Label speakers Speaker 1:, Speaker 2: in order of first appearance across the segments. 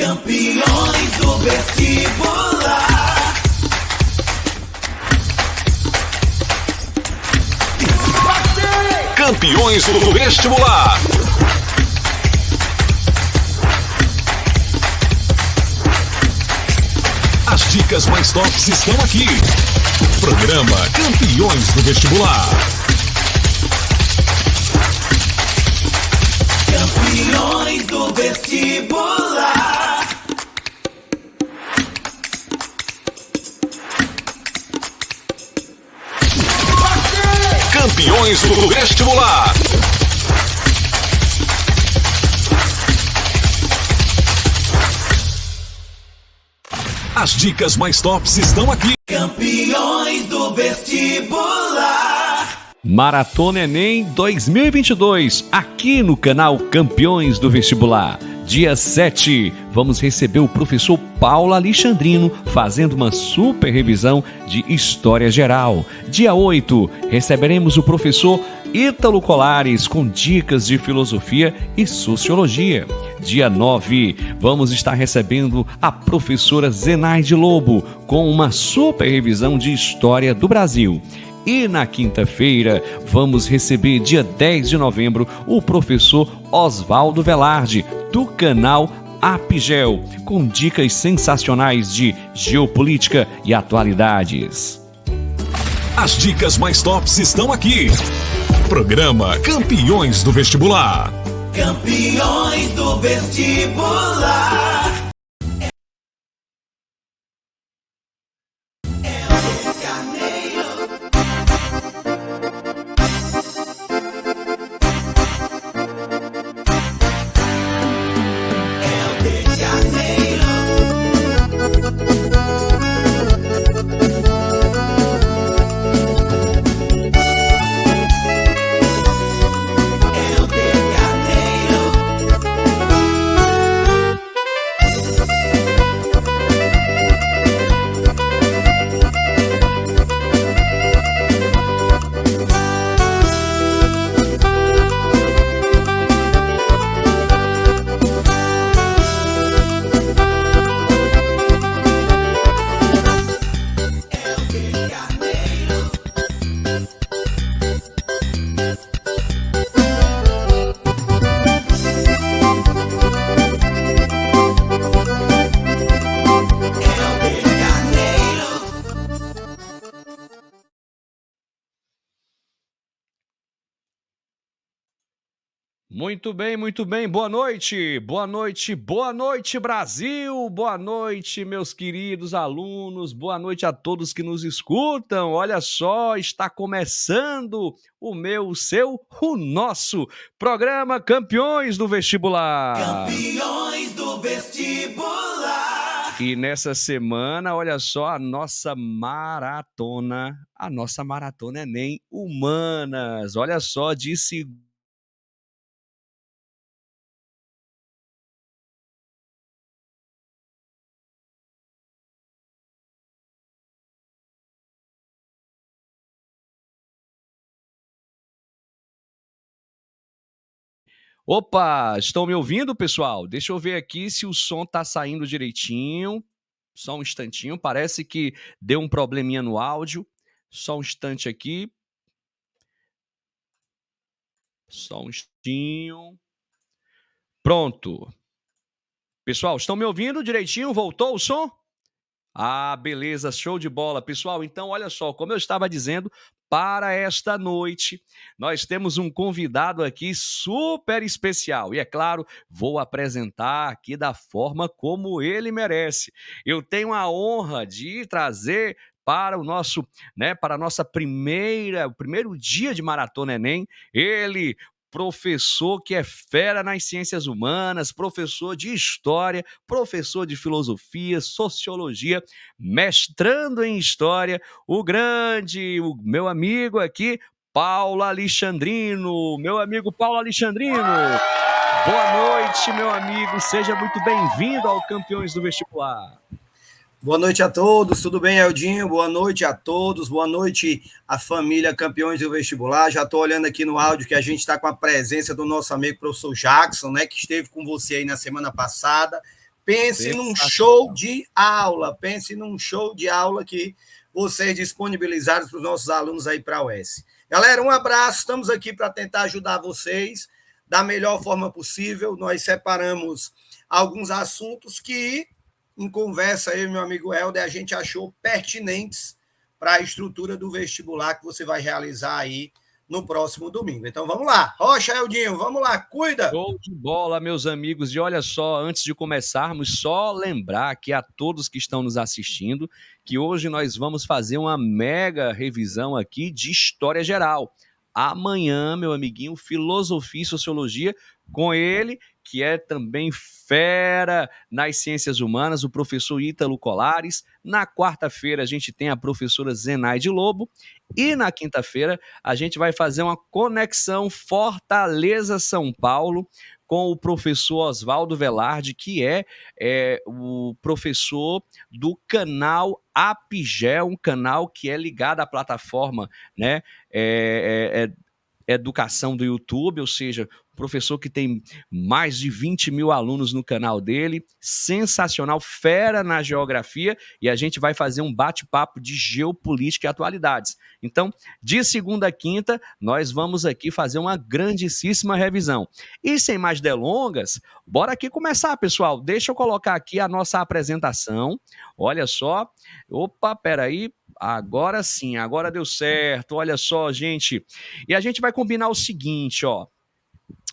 Speaker 1: Campeões do vestibular.
Speaker 2: Campeões do vestibular. As dicas mais tops estão aqui. Programa Campeões do Vestibular.
Speaker 1: Campeões do vestibular.
Speaker 2: Campeões do Vestibular. As dicas mais tops estão aqui.
Speaker 1: Campeões do vestibular.
Speaker 3: Maratona Enem 2022, aqui no canal Campeões do Vestibular. Dia 7, vamos receber o professor Paulo Alexandrino fazendo uma super revisão de História Geral. Dia 8, receberemos o professor Ítalo Colares com dicas de Filosofia e Sociologia. Dia 9, vamos estar recebendo a professora Zenaide Lobo com uma super revisão de História do Brasil. E na quinta-feira, vamos receber, dia 10 de novembro, o professor Oswaldo Velarde, do canal Apigel, com dicas sensacionais de geopolítica e atualidades.
Speaker 2: As dicas mais tops estão aqui. Programa Campeões do Vestibular.
Speaker 1: Campeões do vestibular.
Speaker 3: Muito bem, muito bem. Boa noite, boa noite, boa noite, Brasil. Boa noite, meus queridos alunos. Boa noite a todos que nos escutam. Olha só, está começando o meu, o seu, o nosso programa Campeões do Vestibular.
Speaker 1: Campeões do vestibular.
Speaker 3: E nessa semana, olha só, a nossa maratona Enem Humanas. Olha só, de segunda. Opa, estão me ouvindo, pessoal? Deixa eu ver aqui se o som tá saindo direitinho. Só um instantinho, parece que deu um probleminha no áudio. Só um instante aqui. Só um instantinho. Pronto. Pessoal, estão me ouvindo direitinho? Voltou o som? Ah, beleza, show de bola. Pessoal, então olha só, como eu estava dizendo, para esta noite nós temos um convidado aqui super especial. E é claro, vou apresentar aqui da forma como ele merece. Eu tenho a honra de trazer para o nosso, para a nossa o primeiro dia de Maratona Enem, ele, professor que é fera nas ciências humanas, professor de história, professor de filosofia, sociologia, mestrando em história, o meu amigo aqui, Paulo Alexandrino. Meu amigo Paulo Alexandrino, boa noite, meu amigo, seja muito bem-vindo ao Campeões do Vestibular.
Speaker 4: Boa noite a todos, tudo bem, Eldinho? Boa noite a todos, boa noite à família Campeões do Vestibular. Já estou olhando aqui no áudio que a gente está com a presença do nosso amigo professor Jackson, né, que esteve com você aí na semana passada. Pense num show de aula, que vocês disponibilizaram para os nossos alunos aí para a UES. Galera, um abraço, estamos aqui para tentar ajudar vocês da melhor forma possível. Nós separamos alguns assuntos que, em conversa, eu e meu amigo Helder, a gente achou pertinentes para a estrutura do vestibular que você vai realizar aí no próximo domingo. Então, vamos lá. Rocha, Eldinho, vamos lá, cuida!
Speaker 3: Show de bola, meus amigos. E olha só, antes de começarmos, só lembrar aqui a todos que estão nos assistindo que hoje nós vamos fazer uma mega revisão aqui de História Geral. Amanhã, meu amiguinho, Filosofia e Sociologia, com ele, que é também fera nas ciências humanas, o professor Ítalo Colares. Na quarta-feira, a gente tem a professora Zenaide Lobo. E na quinta-feira, a gente vai fazer uma conexão Fortaleza-São Paulo com o professor Oswaldo Velarde, que é o professor do canal Apigel, um canal que é ligado à plataforma, né, Educação do YouTube, ou seja, professor que tem mais de 20 mil alunos no canal dele, sensacional, fera na geografia, e a gente vai fazer um bate-papo de geopolítica e atualidades. Então, de segunda a quinta, nós vamos aqui fazer uma grandíssima revisão. E sem mais delongas, bora aqui começar, pessoal. Deixa eu colocar aqui a nossa apresentação. Olha só. Opa, peraí. Agora sim, agora deu certo. Olha só, gente. E a gente vai combinar o seguinte, ó.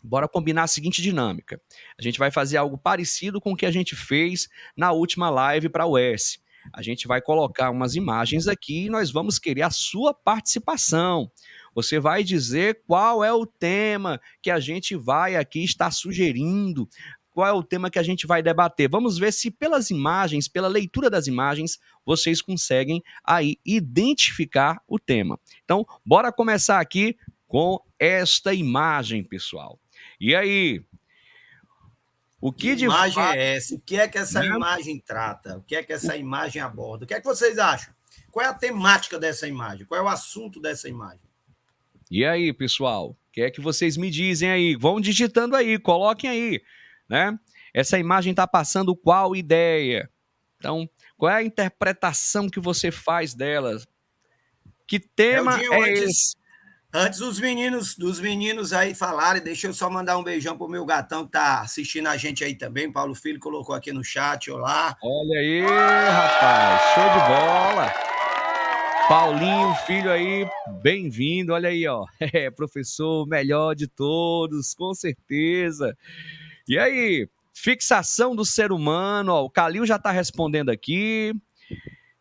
Speaker 3: Bora combinar a seguinte dinâmica. A gente vai fazer algo parecido com o que a gente fez na última live para a UES. A gente vai colocar umas imagens aqui e nós vamos querer a sua participação. Você vai dizer qual é o tema que a gente vai aqui estar sugerindo, qual é o tema que a gente vai debater. Vamos ver se pelas imagens, pela leitura das imagens, vocês conseguem aí identificar o tema. Então, bora começar aqui com esta imagem, pessoal. E aí? O que de
Speaker 4: imagem
Speaker 3: fato...
Speaker 4: é essa? O que é que essa imagem trata? O que é que essa imagem aborda? O que é que vocês acham? Qual é a temática dessa imagem? Qual é o assunto dessa imagem?
Speaker 3: E aí, pessoal? O que é que vocês me dizem aí? Vão digitando aí, coloquem aí, né? Essa imagem está passando qual ideia? Então, qual é a interpretação que você faz delas? Que tema é esse?
Speaker 4: Antes dos meninos aí falarem, deixa eu só mandar um beijão pro meu gatão que tá assistindo a gente aí também. Paulo Filho colocou aqui no chat, olá.
Speaker 3: Olha aí, rapaz, show de bola. Paulinho, filho aí, bem-vindo, olha aí, ó. Professor melhor de todos, com certeza. E aí, fixação do ser humano, ó, o Calil já tá respondendo aqui.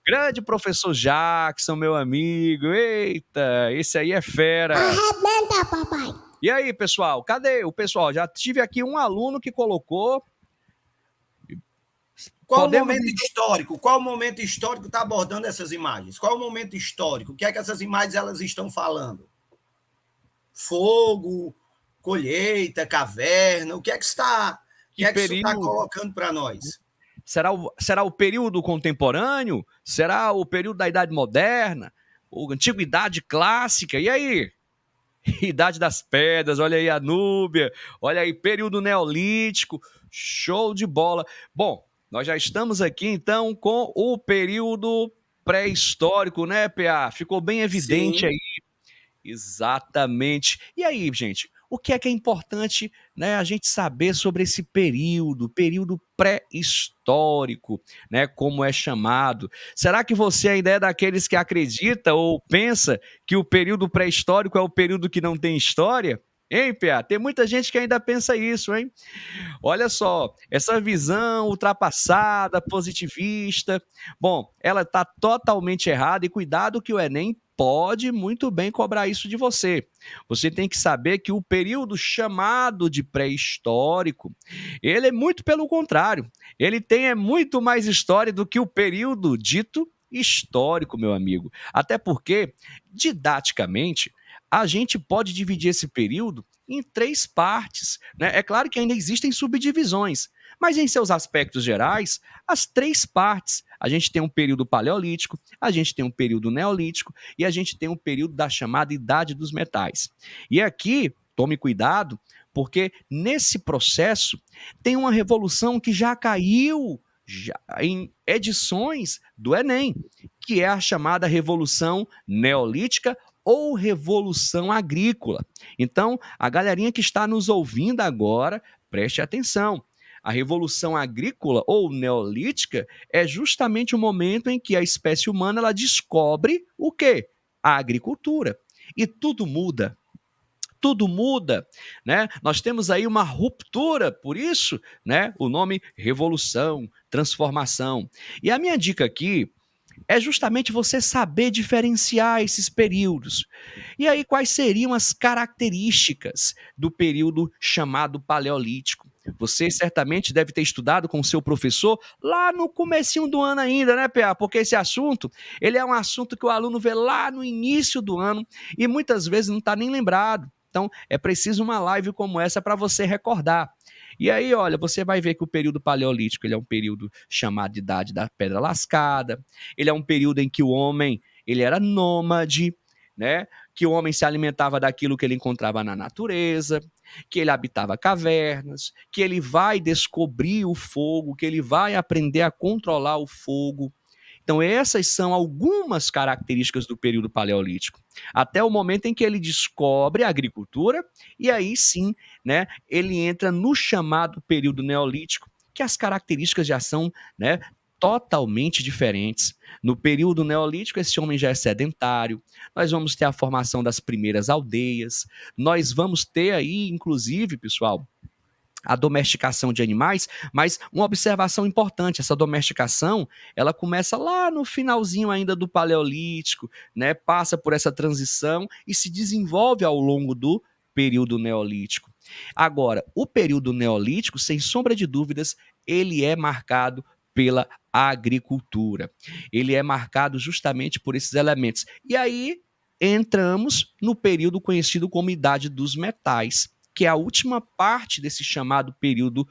Speaker 3: Grande professor Jackson, meu amigo. Eita, esse aí é fera.
Speaker 5: Arrebenta, papai.
Speaker 3: E aí, pessoal? Cadê o pessoal? Já tive aqui um aluno que colocou.
Speaker 4: Qual o momento histórico? Qual o momento histórico está abordando essas imagens? Qual o momento histórico? O que é que essas imagens elas estão falando? Fogo, colheita, caverna. O que é que está? O que é que isso está colocando para nós?
Speaker 3: Será o período contemporâneo? Será o período da Idade Moderna? Ou Antiguidade Clássica? E aí? Idade das Pedras, olha aí a Núbia, olha aí, período Neolítico, show de bola. Bom, nós já estamos aqui, então, com o período pré-histórico, né, PA? Ficou bem evidente. Sim. Aí. Exatamente. E aí, gente? O que é importante, né, a gente saber sobre esse período pré-histórico, né, como é chamado? Será que você ainda é daqueles que acredita ou pensa que o período pré-histórico é o período que não tem história? Hein, PA? Tem muita gente que ainda pensa isso, hein? Olha só, essa visão ultrapassada, positivista, bom, ela está totalmente errada e cuidado que o Enem pode muito bem cobrar isso de você. Você tem que saber que o período chamado de pré-histórico, ele é muito pelo contrário. Ele tem muito mais história do que o período dito histórico, meu amigo. Até porque, didaticamente, a gente pode dividir esse período em 3 partes, né? É claro que ainda existem subdivisões, mas em seus aspectos gerais, as 3 partes. A gente tem um período paleolítico, a gente tem um período neolítico e a gente tem um período da chamada Idade dos Metais. E aqui, tome cuidado, Porque nesse processo tem uma revolução que já caiu em edições do Enem, que é a chamada Revolução Neolítica ou Revolução Agrícola. Então, a galerinha que está nos ouvindo agora, preste atenção. A Revolução Agrícola ou Neolítica é justamente o momento em que a espécie humana ela descobre o quê? A agricultura. E tudo muda. Tudo muda, né? Nós temos aí uma ruptura, por isso, né, o nome revolução, transformação. E a minha dica aqui é justamente você saber diferenciar esses períodos. E aí, quais seriam as características do período chamado Paleolítico? Você certamente deve ter estudado com o seu professor lá no comecinho do ano ainda, né, PA? Porque esse assunto, ele é um assunto que o aluno vê lá no início do ano e muitas vezes não está nem lembrado. Então, é preciso uma live como essa para você recordar. E aí, olha, você vai ver que o período paleolítico ele é um período chamado de Idade da Pedra Lascada, ele é um período em que o homem ele era nômade, né? Que o homem se alimentava daquilo que ele encontrava na natureza, que ele habitava cavernas, que ele vai descobrir o fogo, que ele vai aprender a controlar o fogo. Então, essas são algumas características do período paleolítico. Até o momento em que ele descobre a agricultura, e aí sim, né, ele entra no chamado período neolítico, que as características já são, né, totalmente diferentes. No período neolítico, esse homem já é sedentário, nós vamos ter a formação das primeiras aldeias, nós vamos ter aí, inclusive, pessoal, a domesticação de animais, mas uma observação importante, essa domesticação, ela começa lá no finalzinho ainda do Paleolítico, né? Passa por essa transição e se desenvolve ao longo do período Neolítico. Agora, o período Neolítico, sem sombra de dúvidas, ele é marcado pela agricultura. Ele é marcado justamente por esses elementos. E aí entramos no período conhecido como Idade dos Metais, que é a última parte desse chamado período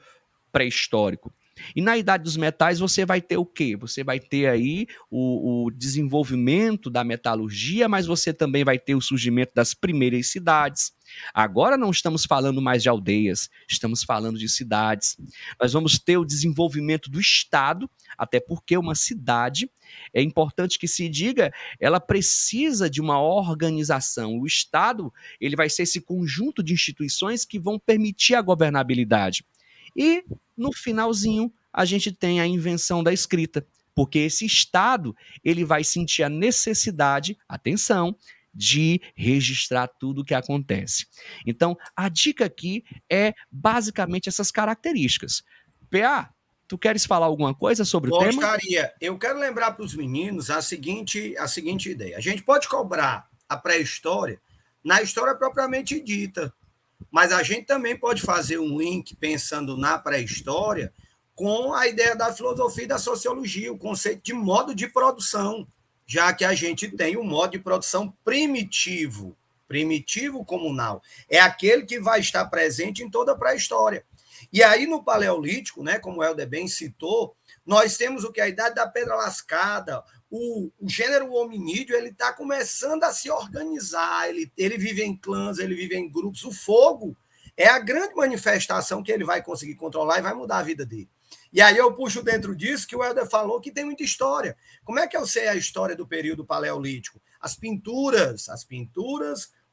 Speaker 3: pré-histórico. E na Idade dos Metais você vai ter o quê? Você vai ter aí o desenvolvimento da metalurgia, mas você também vai ter o surgimento das primeiras cidades. Agora não estamos falando mais de aldeias, estamos falando de cidades. Nós vamos ter o desenvolvimento do Estado, até porque uma cidade, é importante que se diga, ela precisa de uma organização. O Estado, ele vai ser esse conjunto de instituições que vão permitir a governabilidade. E, no finalzinho, a gente tem a invenção da escrita, porque esse Estado ele vai sentir a necessidade, atenção, de registrar tudo o que acontece. Então, a dica aqui é basicamente essas características. PA, tu queres falar alguma coisa sobre o tema?
Speaker 4: Gostaria. Eu quero lembrar para os meninos a seguinte ideia. A gente pode cobrar a pré-história na história propriamente dita, mas a gente também pode fazer um link pensando na pré-história com a ideia da filosofia e da sociologia, o conceito de modo de produção, já que a gente tem um modo de produção primitivo comunal. É aquele que vai estar presente em toda a pré-história. E aí, no Paleolítico, né, como o Helder bem citou, nós temos o que? A Idade da Pedra Lascada, o gênero hominídeo ele está começando a se organizar, ele vive em clãs, ele vive em grupos. O fogo é a grande manifestação que ele vai conseguir controlar e vai mudar a vida dele. E aí eu puxo dentro disso que o Helder falou que tem muita história. Como é que eu sei a história do período paleolítico? As pinturas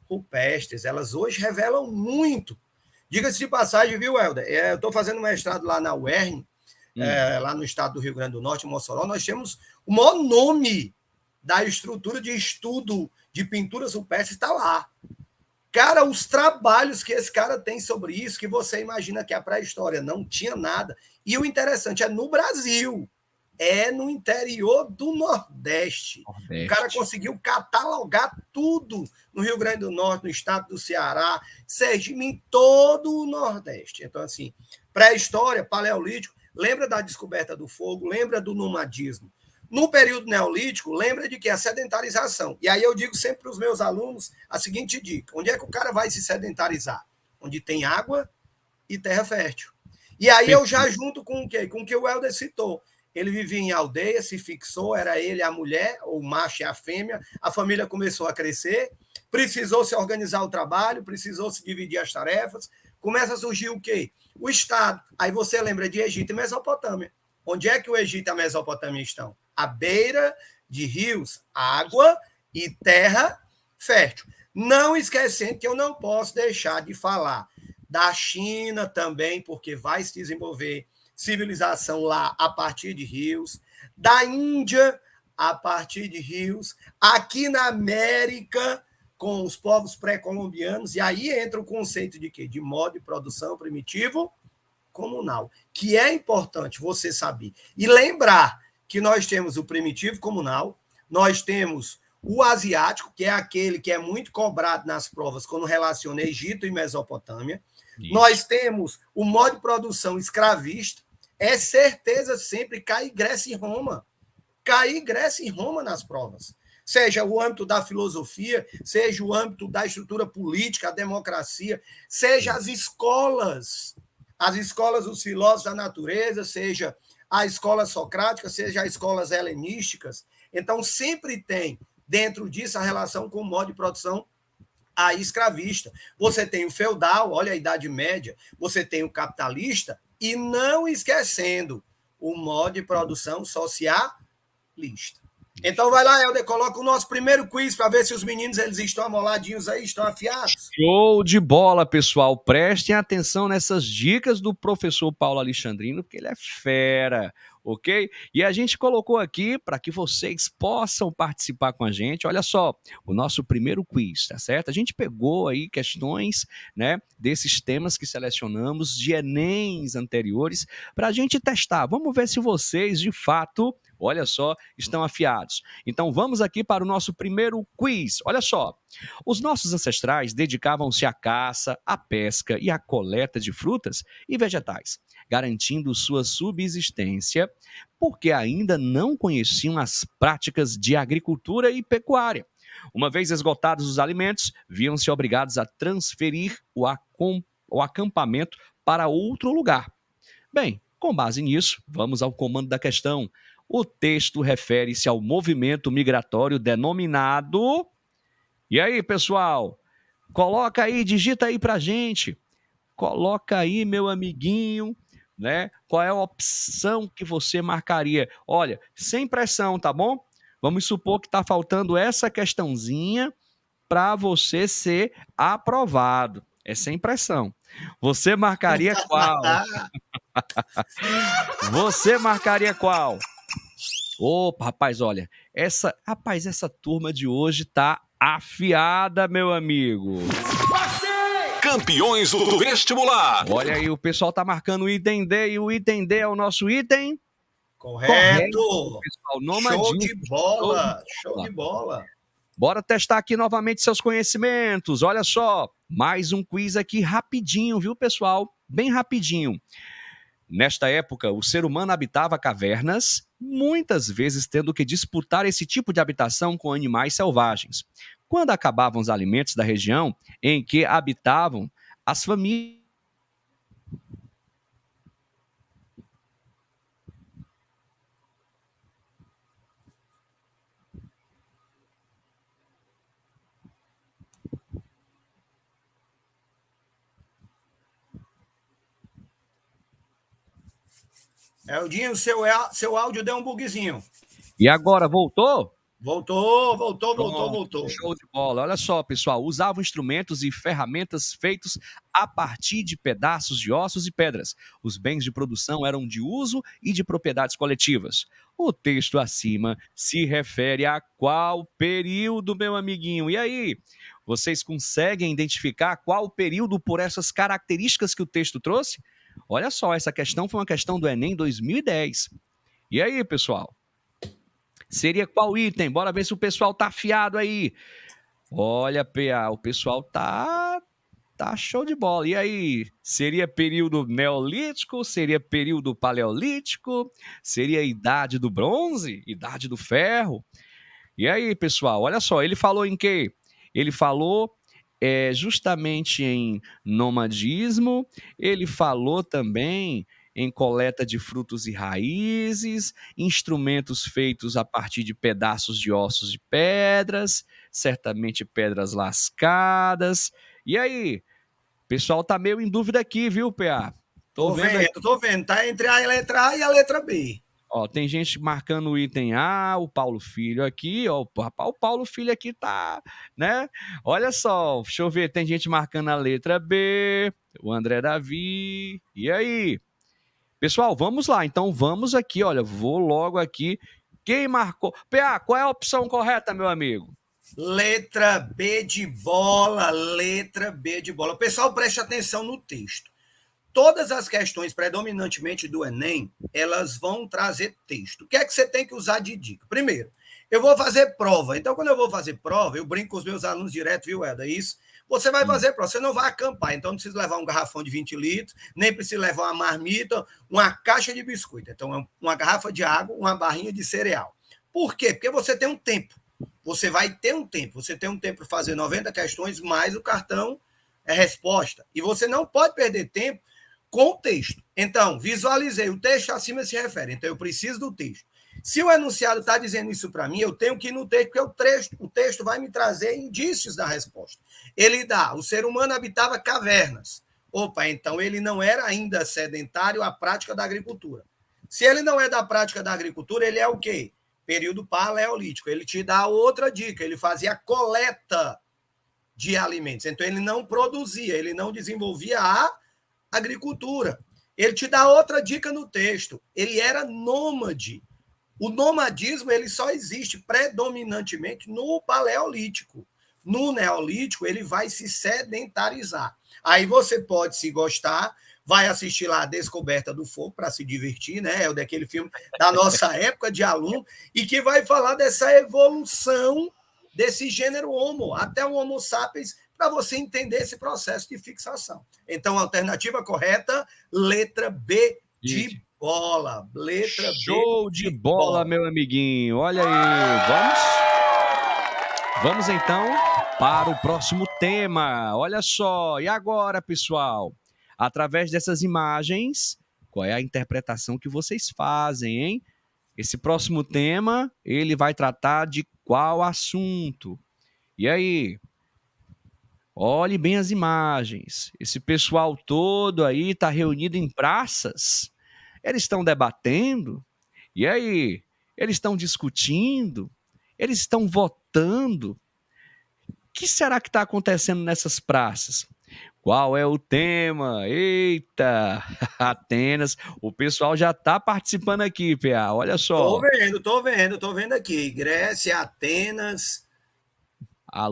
Speaker 4: rupestres, elas hoje revelam muito. Diga-se de passagem, viu, Helder? Eu estou fazendo mestrado lá na UERN, lá no estado do Rio Grande do Norte, em Mossoró. Nós temos o maior nome da estrutura de estudo de pinturas rupestres está lá. Cara, os trabalhos que esse cara tem sobre isso, que você imagina que a pré-história não tinha nada. E o interessante é no Brasil, é no interior do Nordeste. O cara conseguiu catalogar tudo no Rio Grande do Norte, no estado do Ceará, Sergipe, em todo o Nordeste. Então, assim, pré-história, paleolítico, lembra da descoberta do fogo, lembra do nomadismo. No período neolítico, lembra de que a sedentarização. E aí eu digo sempre para os meus alunos a seguinte dica: onde é que o cara vai se sedentarizar? Onde tem água e terra fértil. E aí eu já junto com o quê? Com o que o Helder citou. Ele vivia em aldeia, se fixou, era ele a mulher, ou o macho e a fêmea, a família começou a crescer, precisou se organizar o trabalho, precisou se dividir as tarefas, começa a surgir o quê? O Estado. Aí você lembra de Egito e Mesopotâmia. Onde é que o Egito e a Mesopotâmia estão? À beira de rios, água e terra fértil. Não esquecendo que eu não posso deixar de falar da China também, porque vai se desenvolver civilização lá a partir de rios, da Índia a partir de rios, aqui na América com os povos pré-colombianos, e aí entra o conceito de quê? De modo de produção primitivo comunal, que é importante você saber. E lembrar que nós temos o primitivo comunal, nós temos o asiático, que é aquele que é muito cobrado nas provas quando relaciona Egito e Mesopotâmia. Isso. Nós temos o modo de produção escravista, é certeza sempre cair Grécia e Roma. Cair Grécia e Roma nas provas. Seja o âmbito da filosofia, seja o âmbito da estrutura política, a democracia, seja as escolas dos filósofos da natureza, seja a escola socrática, seja as escolas helenísticas. Então, sempre tem dentro disso a relação com o modo de produção aí escravista. Você tem o feudal, olha a Idade Média, você tem o capitalista, e não esquecendo o modo de produção socialista. Então vai lá, Helder, coloca o nosso primeiro quiz para ver se os meninos eles estão amoladinhos aí, estão afiados.
Speaker 3: Show de bola, pessoal. Prestem atenção nessas dicas do professor Paulo Alexandrino, porque ele é fera, ok? E a gente colocou aqui para que vocês possam participar com a gente. Olha só, o nosso primeiro quiz, tá certo? A gente pegou aí questões, né, desses temas que selecionamos de Enems anteriores para a gente testar. Vamos ver se vocês, de fato, olha só, estão afiados. Então vamos aqui para o nosso primeiro quiz. Olha só, os nossos ancestrais dedicavam-se à caça, à pesca e à coleta de frutas e vegetais, garantindo sua subsistência, porque ainda não conheciam as práticas de agricultura e pecuária. Uma vez esgotados os alimentos, viam-se obrigados a transferir o acampamento para outro lugar. Bem, com base nisso, vamos ao comando da questão. O texto refere-se ao movimento migratório denominado... E aí, pessoal? Coloca aí, digita aí pra gente. Coloca aí, meu amiguinho, né? Qual é a opção que você marcaria? Olha, sem pressão, tá bom? Vamos supor que está faltando essa questãozinha para você ser aprovado. É sem pressão. Você marcaria qual? Você marcaria qual? Opa, rapaz, olha, essa turma de hoje tá afiada, meu amigo.
Speaker 2: Campeões do Vestibular.
Speaker 3: Olha aí, o pessoal tá marcando o item D, e o item D é o nosso item
Speaker 4: correto.
Speaker 3: Pessoal,
Speaker 4: show de bola, show de bola.
Speaker 3: Bora testar aqui novamente seus conhecimentos. Olha só, mais um quiz aqui rapidinho, viu, pessoal? Bem rapidinho. Nesta época, o ser humano habitava cavernas, muitas vezes tendo que disputar esse tipo de habitação com animais selvagens. Quando acabavam os alimentos da região em que habitavam, as famílias...
Speaker 4: Eldinho, seu áudio deu um bugzinho.
Speaker 3: E agora, voltou?
Speaker 4: Voltou.
Speaker 3: Show de bola. Olha só, pessoal, usavam instrumentos e ferramentas feitos a partir de pedaços de ossos e pedras. Os bens de produção eram de uso e de propriedades coletivas. O texto acima se refere a qual período, meu amiguinho? E aí, vocês conseguem identificar qual período por essas características que o texto trouxe? Olha só, essa questão foi uma questão do Enem 2010. E aí, pessoal? Seria qual item? Bora ver se o pessoal tá afiado aí. Olha, PA, o pessoal tá show de bola. E aí? Seria período neolítico? Seria período paleolítico? Seria idade do bronze? Idade do ferro? E aí, pessoal? Olha só, ele falou em quê? Ele falou justamente em nomadismo, ele falou também em coleta de frutos e raízes, instrumentos feitos a partir de pedaços de ossos de pedras, certamente pedras lascadas. E aí, pessoal tá meio em dúvida aqui, viu, PA? Tô vendo aqui.
Speaker 4: Tô vendo. Tá entre a letra A e a letra B.
Speaker 3: Ó, tem gente marcando o item A, o Paulo Filho aqui, ó, o Paulo Filho aqui tá, né? Olha só, deixa eu ver, tem gente marcando a letra B, o André Davi, e aí? Pessoal, vamos lá, então vamos aqui, olha, vou logo aqui, quem marcou? PA, qual é a opção correta, meu amigo?
Speaker 4: Letra B de bola, letra B de bola. Pessoal, preste atenção no texto. Todas as questões, predominantemente do Enem, elas vão trazer texto. O que é que você tem que usar de dica? Primeiro, eu vou fazer prova. Então, quando eu vou fazer prova, eu brinco com os meus alunos direto, viu, Eda? Isso. Você vai fazer prova, você não vai acampar. Então, não precisa levar um garrafão de 20 litros, nem precisa levar uma marmita, uma caixa de biscoito. Então, uma garrafa de água, uma barrinha de cereal. Por quê? Porque você tem um tempo. Você vai ter um tempo. Você tem um tempo para fazer 90 questões, mais o cartão é resposta. E você não pode perder tempo com o texto. Então, visualizei, o texto acima se refere, então eu preciso do texto. Se o enunciado está dizendo isso para mim, eu tenho que ir no texto, porque o texto vai me trazer indícios da resposta. Ele dá, o ser humano habitava cavernas. Opa, então ele não era ainda sedentário à prática da agricultura. Se ele não é da prática da agricultura, ele é o quê? Período paleolítico. Ele te dá outra dica, ele fazia coleta de alimentos. Então ele não produzia, ele não desenvolvia a agricultura. Ele te dá outra dica no texto. Ele era nômade. O nomadismo ele só existe predominantemente no paleolítico. No neolítico, ele vai se sedentarizar. Aí você pode, se gostar, vai assistir lá a Descoberta do Fogo para se divertir, né? É daquele filme da nossa época de aluno, e que vai falar dessa evolução desse gênero Homo, até o Homo sapiens, para você entender esse processo de fixação. Então, a alternativa correta, letra B de bola. Letra
Speaker 3: Show
Speaker 4: B
Speaker 3: de bola, meu amiguinho. Olha aí, vamos então para o próximo tema. Olha só, e agora, pessoal? Através dessas imagens, qual é a interpretação que vocês fazem, hein? Esse próximo tema, ele vai tratar de qual assunto? E aí? Olhe bem as imagens. Esse pessoal todo aí está reunido em praças. Eles estão debatendo. E aí? Eles estão discutindo. Eles estão votando. O que será que está acontecendo nessas praças? Qual é o tema? Eita, Atenas. O pessoal já está participando aqui, PA. Olha só.
Speaker 4: Tô vendo aqui. Grécia, Atenas.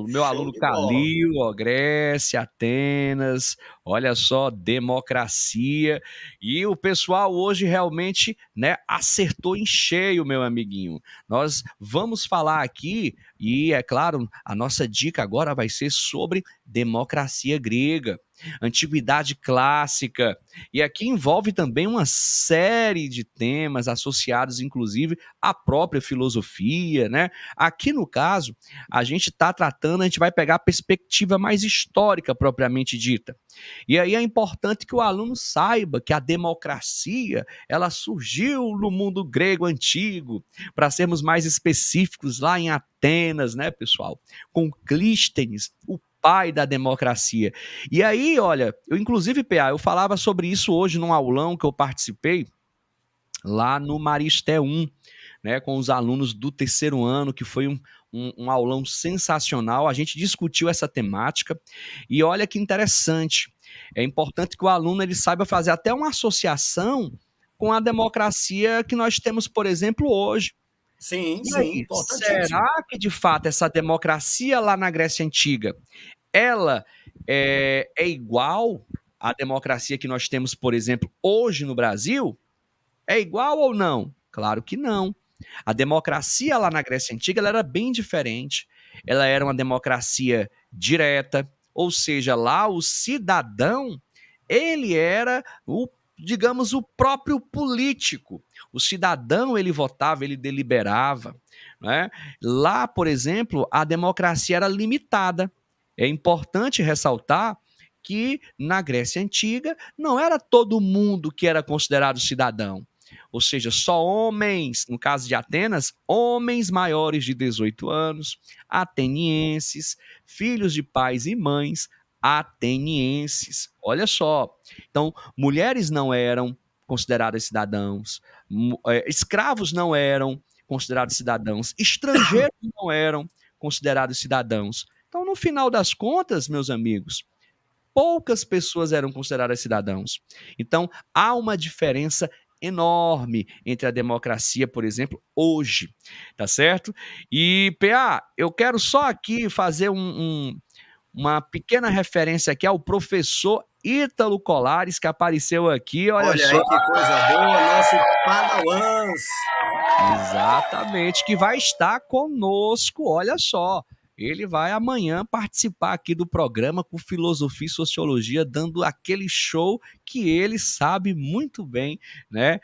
Speaker 3: Meu aluno Calil, ó, Grécia, Atenas, olha só, democracia. E o pessoal hoje realmente, né, acertou em cheio, meu amiguinho. Nós vamos falar aqui, e é claro, a nossa dica agora vai ser sobre democracia grega, antiguidade clássica. E aqui envolve também uma série de temas associados, inclusive, à própria filosofia, né? Aqui, no caso, a gente vai pegar a perspectiva mais histórica propriamente dita. E aí é importante que o aluno saiba que a democracia, ela surgiu no mundo grego antigo, para sermos mais específicos, lá em Atenas, né, pessoal? Com Clístenes, o pai da democracia. E aí, olha, inclusive, PA, eu falava sobre isso hoje num aulão que eu participei lá no Maristé 1, né, com os alunos do terceiro ano, que foi um aulão sensacional. A gente discutiu essa temática e olha que interessante. É importante que o aluno ele saiba fazer até uma associação com a democracia que nós temos, por exemplo, hoje.
Speaker 4: Sim,
Speaker 3: E aí,
Speaker 4: importantíssimo.
Speaker 3: será que de fato essa democracia lá na Grécia Antiga, ela é igual à democracia que nós temos, por exemplo, hoje no Brasil? É igual ou não? Claro que não. A democracia lá na Grécia Antiga ela era bem diferente. Ela era uma democracia direta, ou seja, lá o cidadão, ele era digamos, o próprio político. O cidadão, ele votava, ele deliberava, né? Lá, por exemplo, a democracia era limitada. É importante ressaltar que na Grécia Antiga não era todo mundo que era considerado cidadão. Ou seja, só homens, no caso de Atenas, homens maiores de 18 anos, atenienses, filhos de pais e mães, atenienses. Olha só. Então, mulheres não eram consideradas cidadãos, escravos não eram considerados cidadãos, estrangeiros não eram considerados cidadãos. Então, no final das contas, meus amigos, poucas pessoas eram consideradas cidadãos. Então, há uma diferença enorme entre a democracia, por exemplo, hoje, tá certo? E, PA, eu quero só aqui fazer uma pequena referência aqui ao professor Ítalo Colares, que apareceu aqui, olha só.
Speaker 4: aí que coisa boa, nosso Padawans.
Speaker 3: Exatamente, que vai estar conosco, olha só. Ele vai amanhã participar aqui do programa com Filosofia e Sociologia, dando aquele show que ele sabe muito bem, né,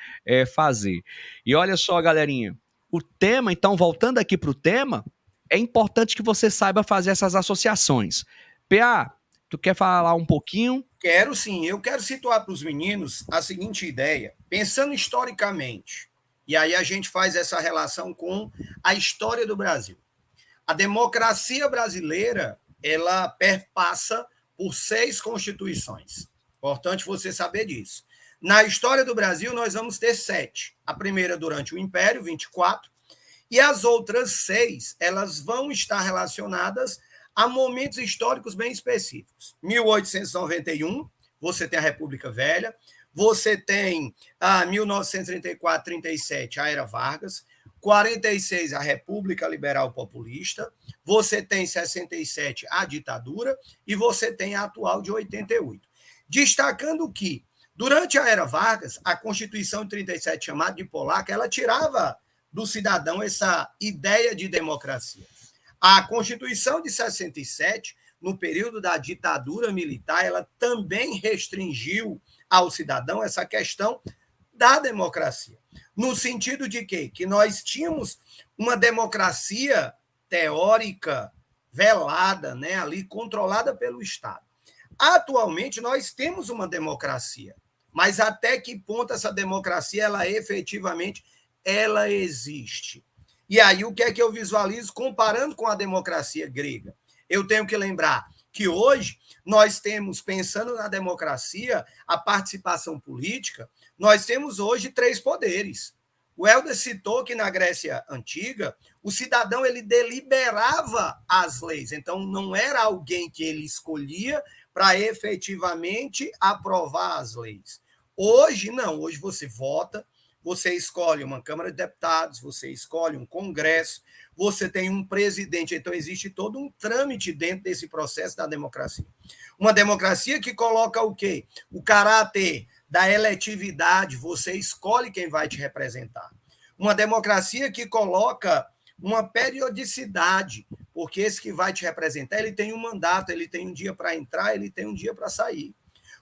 Speaker 3: fazer. E olha só, galerinha, o tema, então, voltando aqui para o tema, é importante que você saiba fazer essas associações. PA, tu quer falar um pouquinho?
Speaker 4: Quero sim, eu quero situar para os meninos a seguinte ideia, pensando historicamente, e aí a gente faz essa relação com a história do Brasil. A democracia brasileira, ela perpassa por 6 constituições. Importante você saber disso. Na história do Brasil, nós vamos ter 7. A primeira durante o Império, 24, e as outras 6, elas vão estar relacionadas a momentos históricos bem específicos. 1891, você tem a República Velha, você tem a 1934, 37, a Era Vargas, 46, a República Liberal Populista, você tem 67, a ditadura, e você tem a atual de 88. Destacando que, durante a Era Vargas, a Constituição de 37, chamada de polaca, ela tirava do cidadão essa ideia de democracia. A Constituição de 67, no período da ditadura militar, ela também restringiu ao cidadão essa questão da democracia. No sentido de quê? Que nós tínhamos uma democracia teórica, velada, né, ali, controlada pelo Estado. Atualmente, nós temos uma democracia, mas até que ponto essa democracia, ela efetivamente, ela existe? E aí, o que é que eu visualizo comparando com a democracia grega? Eu tenho que lembrar que hoje nós temos, pensando na democracia, a participação política, nós temos hoje 3 poderes. O Helder citou que na Grécia Antiga, o cidadão ele deliberava as leis, então não era alguém que ele escolhia para efetivamente aprovar as leis. Hoje, não, hoje você vota, você escolhe uma Câmara de Deputados, você escolhe um Congresso, você tem um presidente, então existe todo um trâmite dentro desse processo da democracia. Uma democracia que coloca o quê? O caráter da eletividade, você escolhe quem vai te representar. Uma democracia que coloca uma periodicidade, porque esse que vai te representar, ele tem um mandato, ele tem um dia para entrar, ele tem um dia para sair.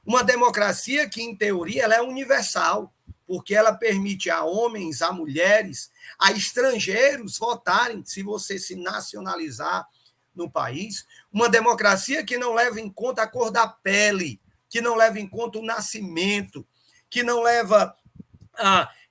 Speaker 4: Uma democracia que, em teoria, ela é universal, porque ela permite a homens, a mulheres, a estrangeiros votarem, se você se nacionalizar no país. Uma democracia que não leva em conta a cor da pele, que não leva em conta o nascimento, que não leva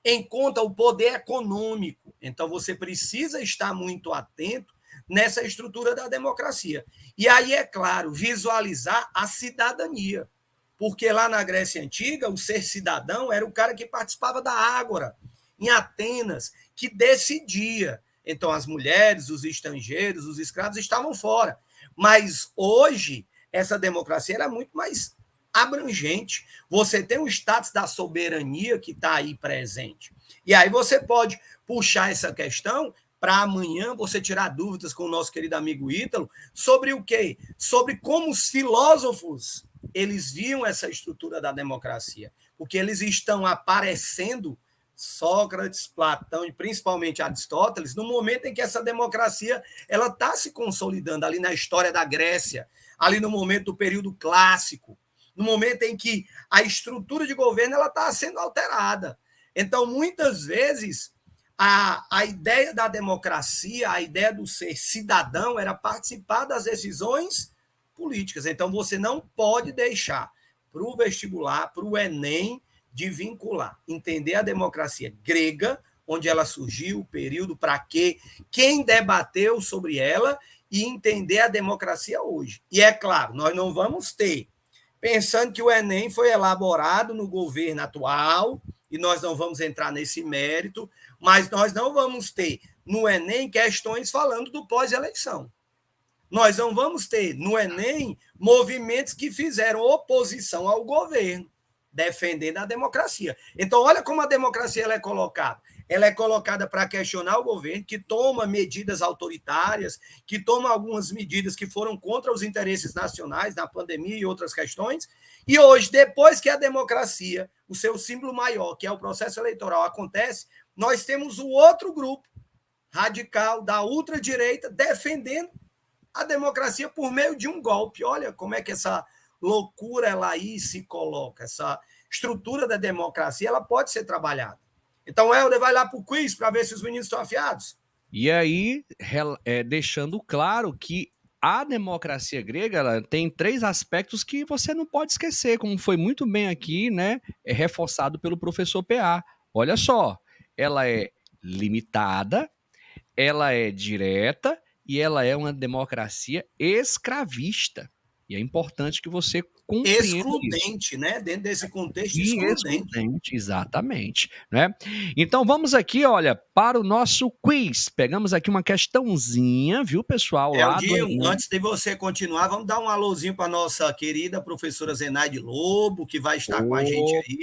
Speaker 4: em conta o poder econômico. Então, você precisa estar muito atento nessa estrutura da democracia. E aí, é claro, visualizar a cidadania. Porque lá na Grécia Antiga, o ser cidadão era o cara que participava da ágora, em Atenas, que decidia. Então, as mulheres, os estrangeiros, os escravos estavam fora. Mas hoje, essa democracia era muito mais abrangente. Você tem o status da soberania que está aí presente. E aí você pode puxar essa questão para amanhã você tirar dúvidas com o nosso querido amigo Ítalo sobre o quê? Sobre como os filósofos eles viam essa estrutura da democracia, porque eles estão aparecendo, Sócrates, Platão e principalmente Aristóteles, no momento em que essa democracia ela está se consolidando ali na história da Grécia, ali no momento do período clássico, no momento em que a estrutura de governo ela está sendo alterada. Então, muitas vezes, a ideia da democracia, a ideia do ser cidadão era participar das decisões políticas. Então, você não pode deixar para o vestibular, para o Enem, de vincular, entender a democracia grega, onde ela surgiu, o período, para quê, quem debateu sobre ela e entender a democracia hoje. E é claro, nós não vamos ter, pensando que o Enem foi elaborado no governo atual, e nós não vamos entrar nesse mérito, mas nós não vamos ter no Enem questões falando do pós-eleição. Nós não vamos ter no Enem movimentos que fizeram oposição ao governo, defendendo a democracia. Então, olha como a democracia ela é colocada. Ela é colocada para questionar o governo, que toma medidas autoritárias, que toma algumas medidas que foram contra os interesses nacionais na pandemia e outras questões. E hoje, depois que a democracia, o seu símbolo maior, que é o processo eleitoral, acontece, nós temos o outro grupo radical da ultradireita defendendo a democracia por meio de um golpe. Olha como é que essa loucura ela aí se coloca, essa estrutura da democracia ela pode ser trabalhada. Então, Helder, vai lá para o quiz para ver se os meninos estão afiados.
Speaker 3: E aí, deixando claro que a democracia grega ela tem 3 aspectos que você não pode esquecer, como foi muito bem aqui, né, reforçado pelo professor PA. Olha só, ela é limitada, ela é direta e ela é uma democracia escravista. E é importante que você compreenda
Speaker 4: excludente,
Speaker 3: isso.
Speaker 4: Né? Dentro desse contexto,
Speaker 3: excludente. Exatamente. Né? Então vamos aqui, olha, para o nosso quiz. Pegamos aqui uma questãozinha, viu, pessoal?
Speaker 4: Antes de você continuar, vamos dar um alôzinho para a nossa querida professora Zenaide Lobo, que vai estar com a gente aí.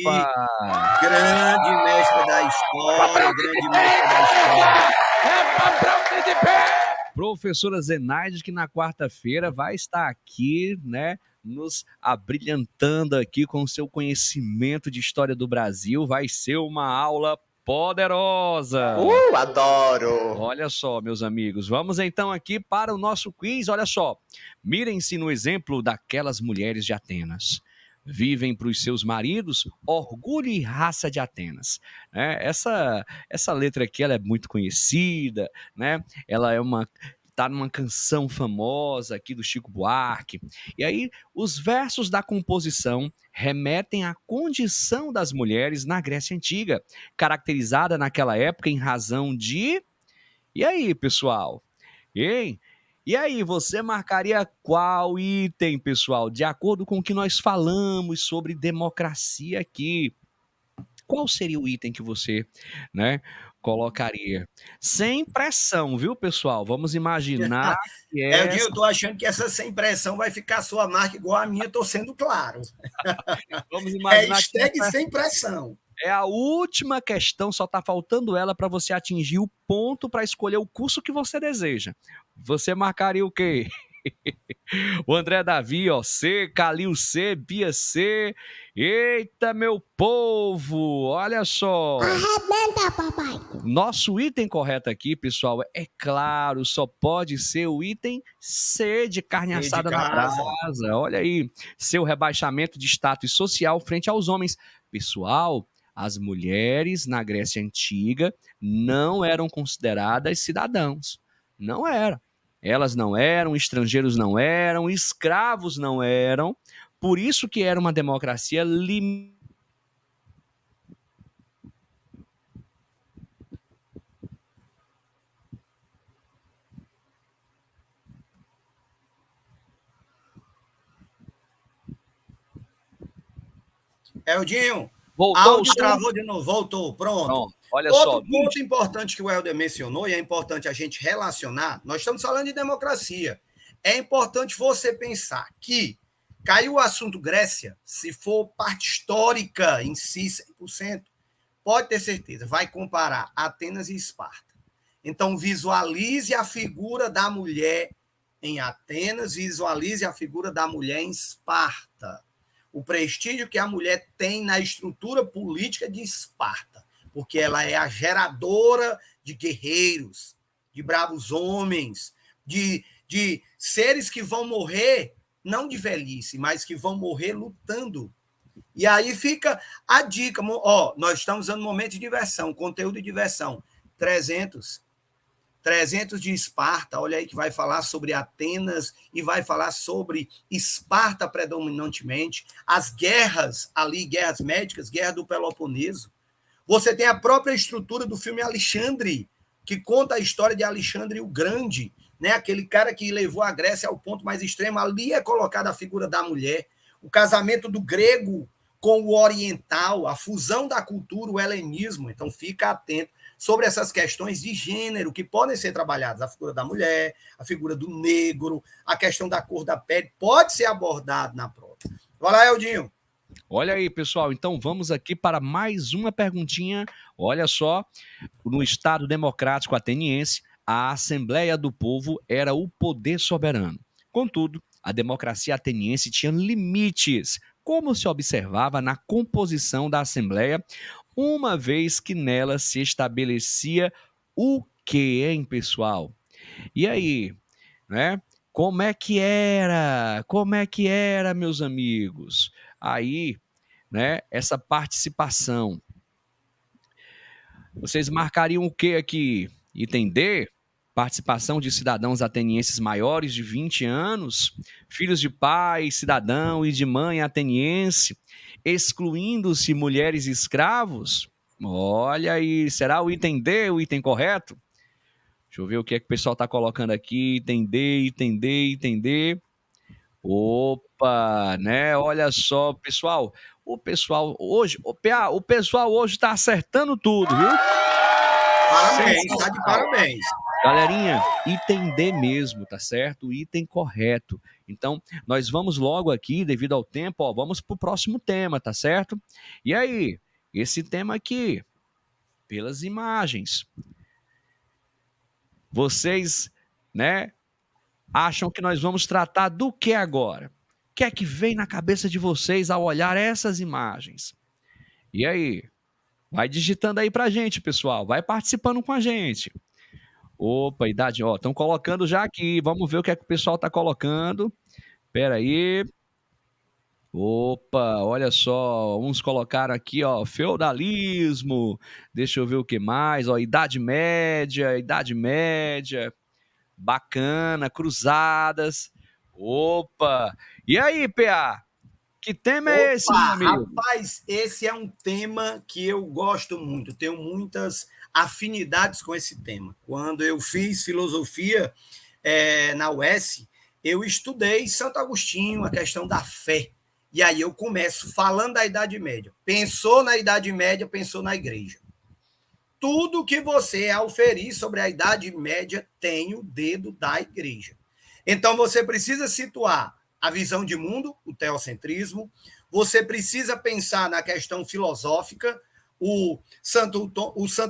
Speaker 4: Grande mestra da história, grande mestra da história.
Speaker 3: Professora Zenaide, que na quarta-feira vai estar aqui, né, nos abrilhantando aqui com o seu conhecimento de história do Brasil. Vai ser uma aula poderosa.
Speaker 5: Adoro!
Speaker 3: Olha só, meus amigos, vamos então aqui para o nosso quiz. Olha só, mirem-se no exemplo daquelas mulheres de Atenas. Vivem para os seus maridos, orgulho e raça de Atenas. Essa letra aqui ela é muito conhecida, né? Ela está numa canção famosa aqui do Chico Buarque. E aí, os versos da composição remetem à condição das mulheres na Grécia Antiga, caracterizada naquela época em razão de... E aí, pessoal? Hein? E aí, você marcaria qual item, pessoal, de acordo com o que nós falamos sobre democracia aqui? Qual seria o item que você, né, colocaria? Sem pressão, viu, pessoal? Vamos imaginar que
Speaker 4: eu estou achando que essa sem pressão vai ficar a sua marca igual a minha, estou sendo claro.
Speaker 3: Vamos imaginar
Speaker 4: hashtag sem pressão.
Speaker 3: É a última questão, só está faltando ela para você atingir o ponto para escolher o curso que você deseja. Você marcaria o quê? O André Davi, ó, C, Calil C, Bia C. Eita, meu povo, olha só.
Speaker 6: Arrebenta, papai.
Speaker 3: Nosso item correto aqui, pessoal, é claro, só pode ser o item C de carne assada na brasa. Olha aí, seu rebaixamento de status social frente aos homens. Pessoal, as mulheres na Grécia Antiga não eram consideradas cidadãos. Não eram. Elas não eram, estrangeiros não eram, escravos não eram. Por isso que era uma democracia limitada.
Speaker 4: Eldinho,
Speaker 3: Voltou,
Speaker 4: áudio travou de novo, voltou, pronto.
Speaker 3: Olha
Speaker 4: Outro ponto importante que o Helder mencionou, e é importante a gente relacionar, nós estamos falando de democracia. É importante você pensar que caiu o assunto Grécia, se for parte histórica em si, 100%, pode ter certeza, vai comparar Atenas e Esparta. Então, visualize a figura da mulher em Atenas, visualize a figura da mulher em Esparta. O prestígio que a mulher tem na estrutura política de Esparta, porque ela é a geradora de guerreiros, de bravos homens, de seres que vão morrer, não de velhice, mas que vão morrer lutando. E aí fica a dica, ó, nós estamos usando momento de diversão, conteúdo de diversão, 300 de Esparta, olha aí que vai falar sobre Atenas e vai falar sobre Esparta predominantemente, as guerras ali, guerras médicas, guerra do Peloponeso. Você tem a própria estrutura do filme Alexandre, que conta a história de Alexandre o Grande, né? Aquele cara que levou a Grécia ao ponto mais extremo, ali é colocada a figura da mulher. O casamento do grego com o oriental, a fusão da cultura, o helenismo. Então, fica atento sobre essas questões de gênero que podem ser trabalhadas. A figura da mulher, a figura do negro, a questão da cor da pele, pode ser abordado na prova. Vai lá, Eldinho.
Speaker 3: Olha aí, pessoal, então vamos aqui para mais uma perguntinha. Olha só, no Estado Democrático Ateniense, a Assembleia do Povo era o poder soberano. Contudo, a democracia ateniense tinha limites, como se observava na composição da Assembleia, uma vez que nela se estabelecia o que, hein, pessoal? E aí, né? Como é que era? Como é que era, meus amigos? Aí, né, essa participação. Vocês marcariam o que aqui? Item D, participação de cidadãos atenienses maiores de 20 anos, filhos de pai, cidadão e de mãe ateniense, excluindo-se mulheres e escravos? Olha aí, será o item D o item correto? Deixa eu ver o que é que o pessoal está colocando aqui. Item D, item D, item D. Opa, né? Olha só, pessoal. O pessoal hoje, o PA, o pessoal hoje está acertando tudo, viu?
Speaker 4: Parabéns, tá de parabéns.
Speaker 3: Galerinha, item D mesmo, tá certo? Item correto. Então, nós vamos logo aqui, devido ao tempo, ó, vamos pro próximo tema, tá certo? E aí, esse tema aqui, pelas imagens. Vocês, né, acham que nós vamos tratar do que agora? O que é que vem na cabeça de vocês ao olhar essas imagens? E aí? Vai digitando aí pra gente, pessoal. Vai participando com a gente. Opa, idade, ó, estão colocando já aqui. Vamos ver o que é que o pessoal tá colocando. Pera aí. Opa, olha só, uns colocaram aqui, ó, feudalismo. Deixa eu ver o que mais, ó, Idade Média. Bacana, cruzadas. Opa! E aí, PA? Que tema é esse, meu
Speaker 4: Opa,
Speaker 3: amigo?
Speaker 4: rapaz, esse é um tema que eu gosto muito, tenho muitas afinidades com esse tema. Quando eu fiz filosofia na UES, eu estudei Santo Agostinho, a questão da fé. E aí eu começo falando da Idade Média. Pensou na Idade Média, pensou na igreja. Tudo que você auferir sobre a Idade Média tem o dedo da igreja. Então você precisa situar a visão de mundo, o teocentrismo, você precisa pensar na questão filosófica, o Santo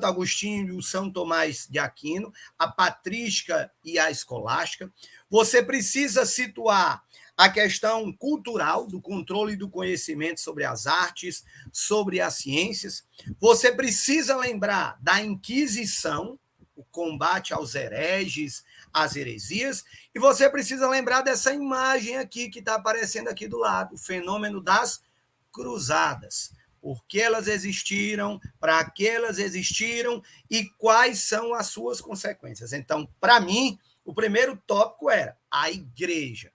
Speaker 4: Agostinho e o São Tomás de Aquino, a patrística e a escolástica. Você precisa situar a questão cultural, do controle do conhecimento sobre as artes, sobre as ciências. Você precisa lembrar da Inquisição, o combate aos hereges, às heresias, e você precisa lembrar dessa imagem aqui que está aparecendo aqui do lado, o fenômeno das cruzadas. Por que elas existiram, para que elas existiram e quais são as suas consequências. Então, para mim, o primeiro tópico era a igreja.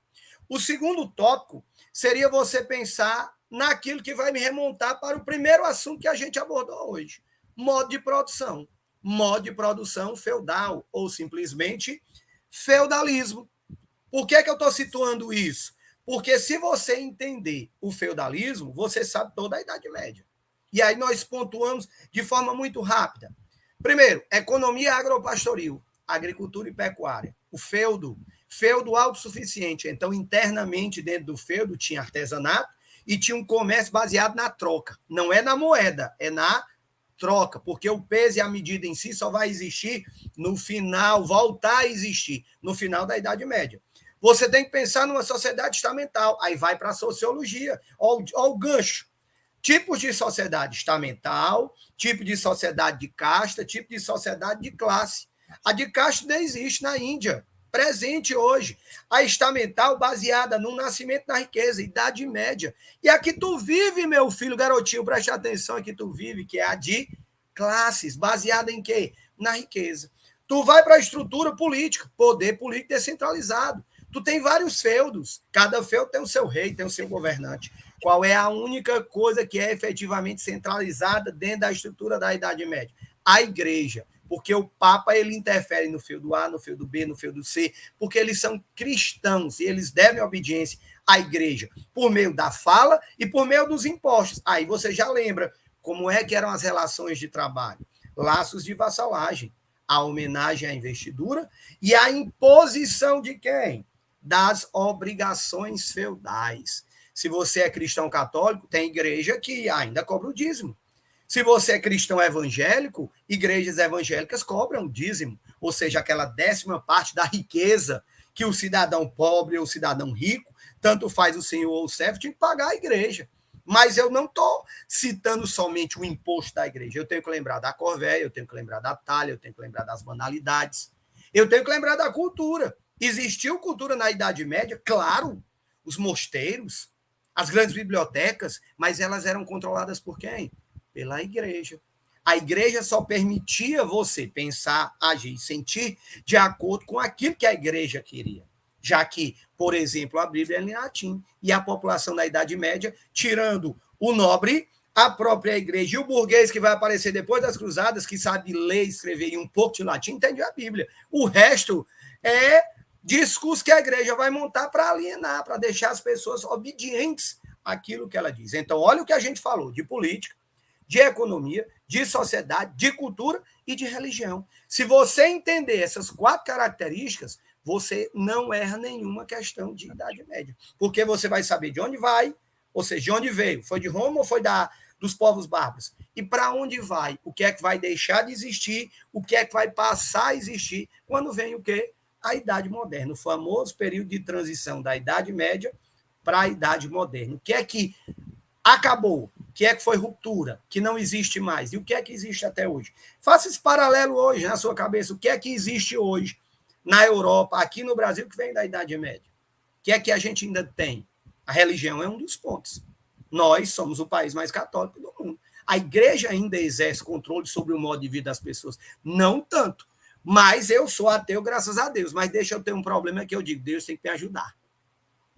Speaker 4: O segundo tópico seria você pensar naquilo que vai me remontar para o primeiro assunto que a gente abordou hoje, modo de produção. Modo de produção feudal, ou simplesmente feudalismo. Por que eu estou situando isso? Porque se você entender o feudalismo, você sabe toda a Idade Média. E aí nós pontuamos de forma muito rápida. Primeiro, economia agropastoril, agricultura e pecuária. O feudo autossuficiente. Então, internamente, dentro do feudo, tinha artesanato e tinha um comércio baseado na troca. Não é na moeda, é na troca, porque o peso e a medida em si só vai existir no final, voltar a existir no final da Idade Média. Você tem que pensar numa sociedade estamental, aí vai para a sociologia, olha o gancho. Tipos de sociedade estamental, tipo de sociedade de casta, tipo de sociedade de classe. A de casta não existe na Índia, presente hoje. A estamental baseada no nascimento da riqueza, Idade Média. E a que tu vive, meu filho, garotinho, preste atenção, a que tu vive, que é a de classes, baseada em quê? Na riqueza. Tu vai para a estrutura política, poder político descentralizado. Tu tem vários feudos, cada feudo tem o seu rei, tem o seu governante. Qual é a única coisa que é efetivamente centralizada dentro da estrutura da Idade Média? A igreja. porque o Papa ele interfere no feudo A, no feudo B, no feudo C, porque eles são cristãos e eles devem obediência à igreja por meio da fala e por meio dos impostos. Aí você já lembra como é que eram as relações de trabalho, laços de vassalagem, a homenagem à investidura e a imposição de quem? Das obrigações feudais. Se você é cristão católico, tem igreja que ainda cobra o dízimo. Se você é cristão evangélico, igrejas evangélicas cobram o dízimo, ou seja, aquela 10ª parte da riqueza que o cidadão pobre ou o cidadão rico, tanto faz o senhor ou o servo, tinha que pagar à igreja. Mas eu não estou citando somente o imposto da igreja. Eu tenho que lembrar da corvéia, eu tenho que lembrar da talha, eu tenho que lembrar das banalidades. Eu tenho que lembrar da cultura. Existiu cultura na Idade Média? Claro. Os mosteiros, as grandes bibliotecas, mas elas eram controladas por quem? Pela igreja. A igreja só permitia você pensar, agir e sentir de acordo com aquilo que a igreja queria. Já que, por exemplo, a Bíblia é em latim e a população da Idade Média, tirando o nobre, a própria igreja e o burguês que vai aparecer depois das cruzadas, que sabe ler, escrever e um pouco de latim, entende a Bíblia. O resto é discurso que a igreja vai montar para alienar, para deixar as pessoas obedientes àquilo que ela diz. Então, olha o que a gente falou de política, de economia, de sociedade, de cultura e de religião. Se você entender essas 4 características, você não erra nenhuma questão de Idade Média, porque você vai saber de onde vai, ou seja, de onde veio, foi de Roma ou foi dos povos bárbaros, e para onde vai, o que é que vai deixar de existir, o que é que vai passar a existir, quando vem o quê? A Idade Moderna, o famoso período de transição da Idade Média para a Idade Moderna. O que é que acabou? O que é que foi ruptura? Que não existe mais? E o que é que existe até hoje? Faça esse paralelo hoje na sua cabeça. O que é que existe hoje na Europa, aqui no Brasil, que vem da Idade Média? O que é que a gente ainda tem? A religião é um dos pontos. Nós somos o país mais católico do mundo. A igreja ainda exerce controle sobre o modo de vida das pessoas. Não tanto. Mas eu sou ateu, graças a Deus. Mas deixa eu ter um problema que eu digo, Deus tem que me ajudar.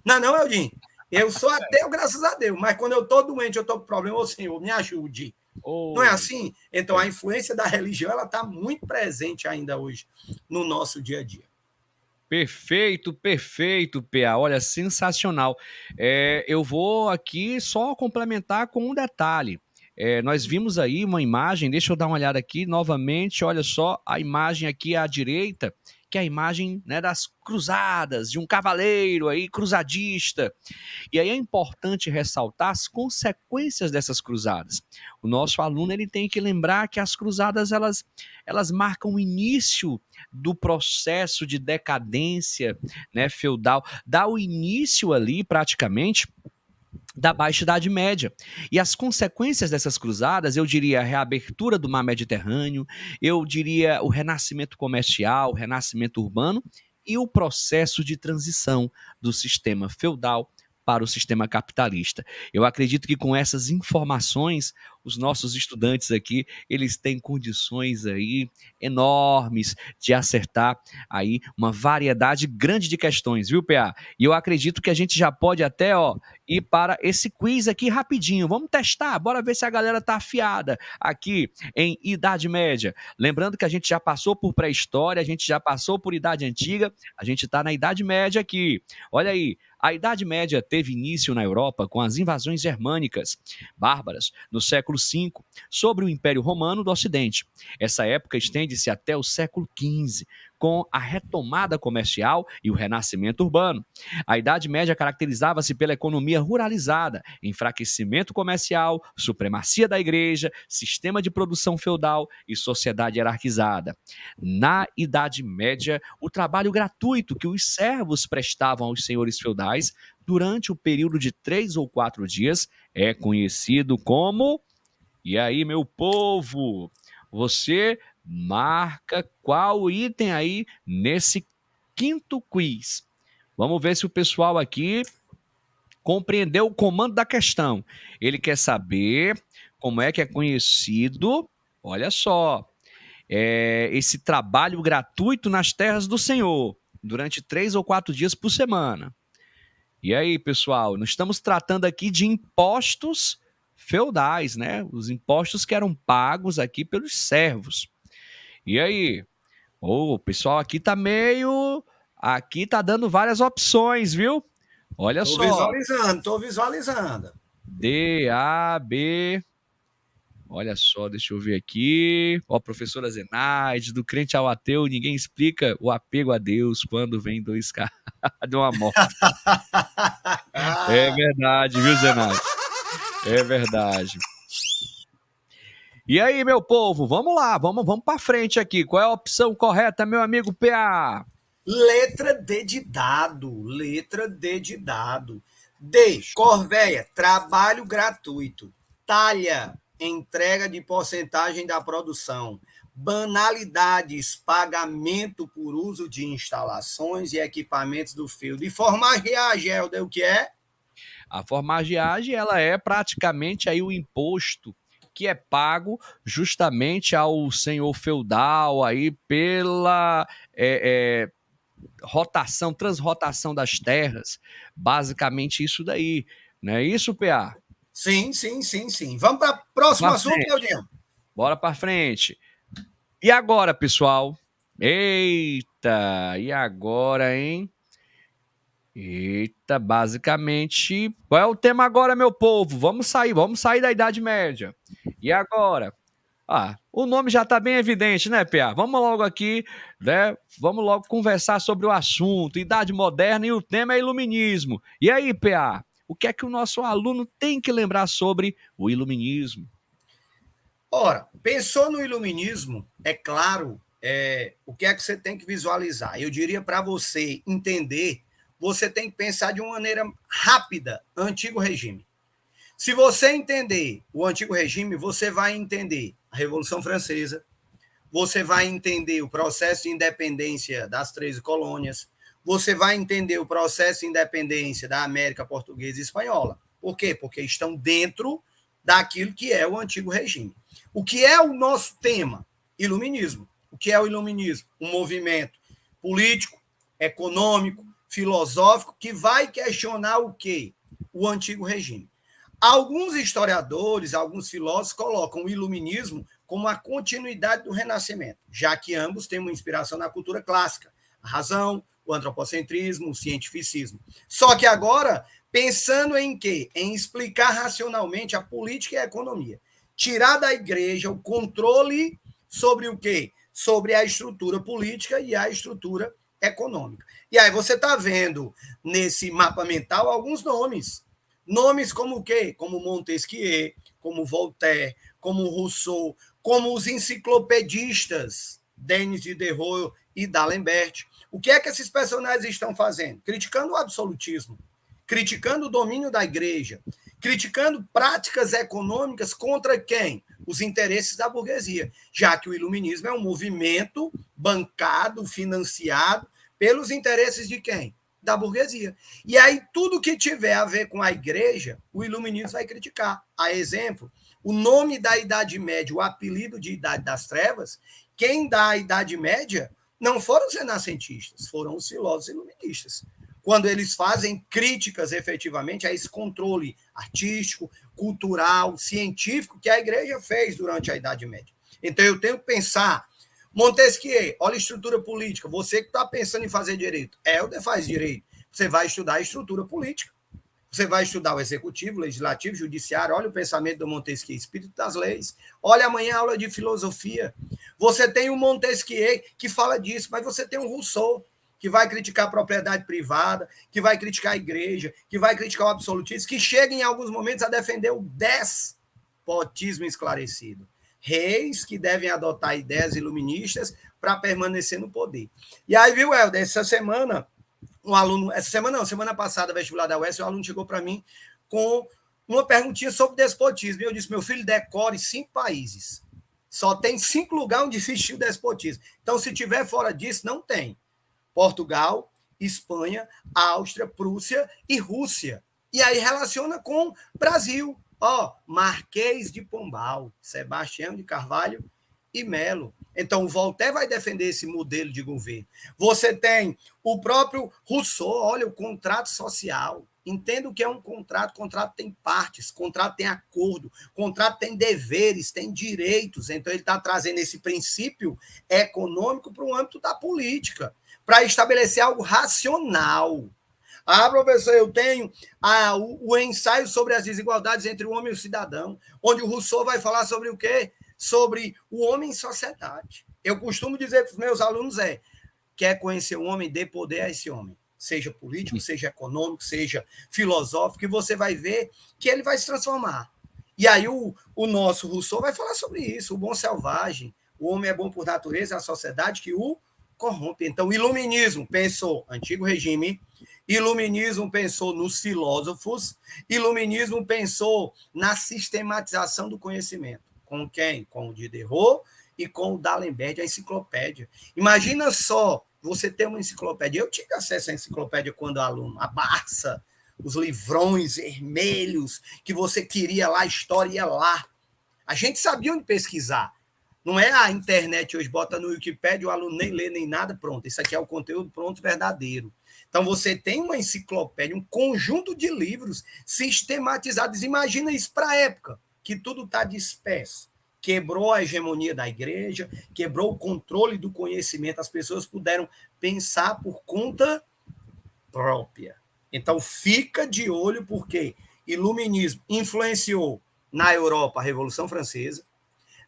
Speaker 4: Não, Eudinho? Eu sou ateu, graças a Deus. Mas quando eu estou doente, eu estou com problema, ô Senhor, me ajude. Não é assim? Então, a influência da religião ela está muito presente ainda hoje no nosso dia a dia.
Speaker 3: Perfeito, PA. Olha, sensacional. Eu vou aqui só complementar com um detalhe. Nós vimos aí uma imagem, deixa eu dar uma olhada aqui novamente, olha só a imagem aqui à direita, que é a imagem, né, das cruzadas, de um cavaleiro aí, cruzadista. E aí é importante ressaltar as consequências dessas cruzadas. O nosso aluno ele tem que lembrar que as cruzadas elas marcam o início do processo de decadência, né, feudal, dá o início ali praticamente da Baixa Idade Média. E as consequências dessas cruzadas, eu diria a reabertura do mar Mediterrâneo, eu diria o renascimento comercial, o renascimento urbano e o processo de transição do sistema feudal para o sistema capitalista. Eu acredito que com essas informações, os nossos estudantes aqui, eles têm condições aí enormes de acertar aí uma variedade grande de questões, viu, PA? E eu acredito que a gente já pode até, ir para esse quiz aqui rapidinho. Vamos testar, bora ver se a galera tá afiada aqui em Idade Média. Lembrando que a gente já passou por pré-história, a gente já passou por Idade Antiga, a gente tá na Idade Média aqui. Olha aí, a Idade Média teve início na Europa com as invasões germânicas bárbaras no século V sobre o Império Romano do Ocidente. Essa época estende-se até o século XV, com a retomada comercial e o renascimento urbano. A Idade Média caracterizava-se pela economia ruralizada, enfraquecimento comercial, supremacia da igreja, sistema de produção feudal e sociedade hierarquizada. Na Idade Média, o trabalho gratuito que os servos prestavam aos senhores feudais durante o período de 3 ou 4 dias é conhecido como... E aí, meu povo, você marca qual item aí nesse quinto quiz. Vamos ver se o pessoal aqui compreendeu o comando da questão. Ele quer saber como é que é conhecido, olha só, esse trabalho gratuito nas terras do Senhor, durante 3 ou 4 dias por semana. E aí, pessoal, nós estamos tratando aqui de impostos feudais, né? Os impostos que eram pagos aqui pelos servos. E aí? O pessoal aqui tá meio... Aqui tá dando várias opções, viu? Olha só.
Speaker 4: Tô visualizando.
Speaker 3: D, A, B... Olha só, deixa eu ver aqui. Ó, professora Zenaide, do crente ao ateu, ninguém explica o apego a Deus quando vem dois caras de uma moto. É verdade, viu, Zenaide? É verdade. E aí, meu povo, vamos lá, vamos para frente aqui. Qual é a opção correta, meu amigo PA?
Speaker 4: Letra D de dado. Letra D de dado. D, Corvéia, trabalho gratuito. Talha, entrega de porcentagem da produção. Banalidades, pagamento por uso de instalações e equipamentos do field. E formagiagem, Helder, o que é?
Speaker 3: A formagiagem, ela é praticamente aí o imposto que é pago justamente ao senhor feudal aí pela rotação, transrotação das terras. Basicamente isso daí. Não é isso, PA?
Speaker 4: Sim. Vamos para o próximo assunto, Claudinho.
Speaker 3: Bora para frente. E agora, pessoal? Eita, e agora, hein? Eita, basicamente, qual é o tema agora, meu povo? Vamos sair da Idade Média. E agora? O nome já está bem evidente, né, PA? Vamos logo aqui, né? Vamos logo conversar sobre o assunto, Idade Moderna, e o tema é Iluminismo. E aí, PA, o que é que o nosso aluno tem que lembrar sobre o Iluminismo?
Speaker 4: Ora, pensou no iluminismo, é claro, o que é que você tem que visualizar? Eu diria para você entender, você tem que pensar de uma maneira rápida, antigo regime. Se você entender o antigo regime, você vai entender a Revolução Francesa, você vai entender o processo de independência das 13 colônias, você vai entender o processo de independência da América Portuguesa e Espanhola. Por quê? Porque estão dentro daquilo que é o antigo regime. O que é o nosso tema? Iluminismo. O que é o iluminismo? Um movimento político, econômico, filosófico, que vai questionar o quê? O antigo regime. Alguns historiadores, alguns filósofos colocam o iluminismo como a continuidade do Renascimento, já que ambos têm uma inspiração na cultura clássica, a razão, o antropocentrismo, o cientificismo. Só que agora, pensando em quê? Em explicar racionalmente a política e a economia. Tirar da igreja o controle sobre o quê? Sobre a estrutura política e a estrutura econômica. E aí você está vendo nesse mapa mental alguns nomes. Nomes como o quê? Como Montesquieu, como Voltaire, como Rousseau, como os enciclopedistas Denis Diderot e D'Alembert. O que é que esses personagens estão fazendo? Criticando o absolutismo, criticando o domínio da igreja, criticando práticas econômicas contra quem? Os interesses da burguesia, já que o iluminismo é um movimento bancado, financiado pelos interesses de quem? Da burguesia. E aí, tudo que tiver a ver com a igreja, o iluminismo vai criticar. A exemplo, o nome da Idade Média, o apelido de Idade das Trevas, quem dá a Idade Média não foram os renascentistas, foram os filósofos iluministas. Quando eles fazem críticas, efetivamente, a esse controle artístico, cultural, científico que a igreja fez durante a Idade Média. Então, eu tenho que pensar, Montesquieu, olha a estrutura política, você que está pensando em fazer direito, Helder faz direito, você vai estudar a estrutura política, você vai estudar o executivo, legislativo, judiciário, olha o pensamento do Montesquieu, espírito das leis, olha amanhã a aula de filosofia, você tem o Montesquieu que fala disso, mas você tem o Rousseau, que vai criticar a propriedade privada, que vai criticar a igreja, que vai criticar o absolutismo, que chega em alguns momentos a defender o despotismo esclarecido. Reis que devem adotar ideias iluministas para permanecer no poder. E aí, viu, Helder, essa semana, semana passada, vestibular da UES, um aluno chegou para mim com uma perguntinha sobre despotismo. E eu disse, meu filho, decore 5 países. Só tem 5 lugares onde existe o despotismo. Então, se tiver fora disso, não tem. Portugal, Espanha, Áustria, Prússia e Rússia. E aí relaciona com Brasil. Marquês de Pombal, Sebastião de Carvalho e Melo. Então, o Voltaire vai defender esse modelo de governo. Você tem o próprio Rousseau, olha, o contrato social. Entenda o que é um contrato. Contrato tem partes, contrato tem acordo, contrato tem deveres, tem direitos. Então, ele está trazendo esse princípio econômico para o âmbito da política, para estabelecer algo racional. Ah, professor, eu tenho o ensaio sobre as desigualdades entre o homem e o cidadão, onde o Rousseau vai falar sobre o quê? Sobre o homem em sociedade. Eu costumo dizer para os meus alunos quer conhecer o homem, dê poder a esse homem. Seja político, seja econômico, seja filosófico, e você vai ver que ele vai se transformar. E aí o nosso Rousseau vai falar sobre isso, o bom selvagem, o homem é bom por natureza, a sociedade que o corrompe. Então, o iluminismo pensou antigo regime, iluminismo pensou nos filósofos, iluminismo pensou na sistematização do conhecimento. Com quem? Com o Diderot e com o D'Alembert, a enciclopédia. Imagina só você ter uma enciclopédia. Eu tive acesso à enciclopédia quando aluno, a Barça, os livrões vermelhos, que você queria lá, a história ia lá. A gente sabia onde pesquisar. Não é a internet hoje, bota no Wikipedia, o aluno nem lê nem nada, pronto. Isso aqui é o conteúdo pronto, verdadeiro. Então, você tem uma enciclopédia, um conjunto de livros sistematizados. Imagina isso para a época, que tudo está disperso. Quebrou a hegemonia da igreja, quebrou o controle do conhecimento, as pessoas puderam pensar por conta própria. Então, fica de olho, porque iluminismo influenciou na Europa a Revolução Francesa,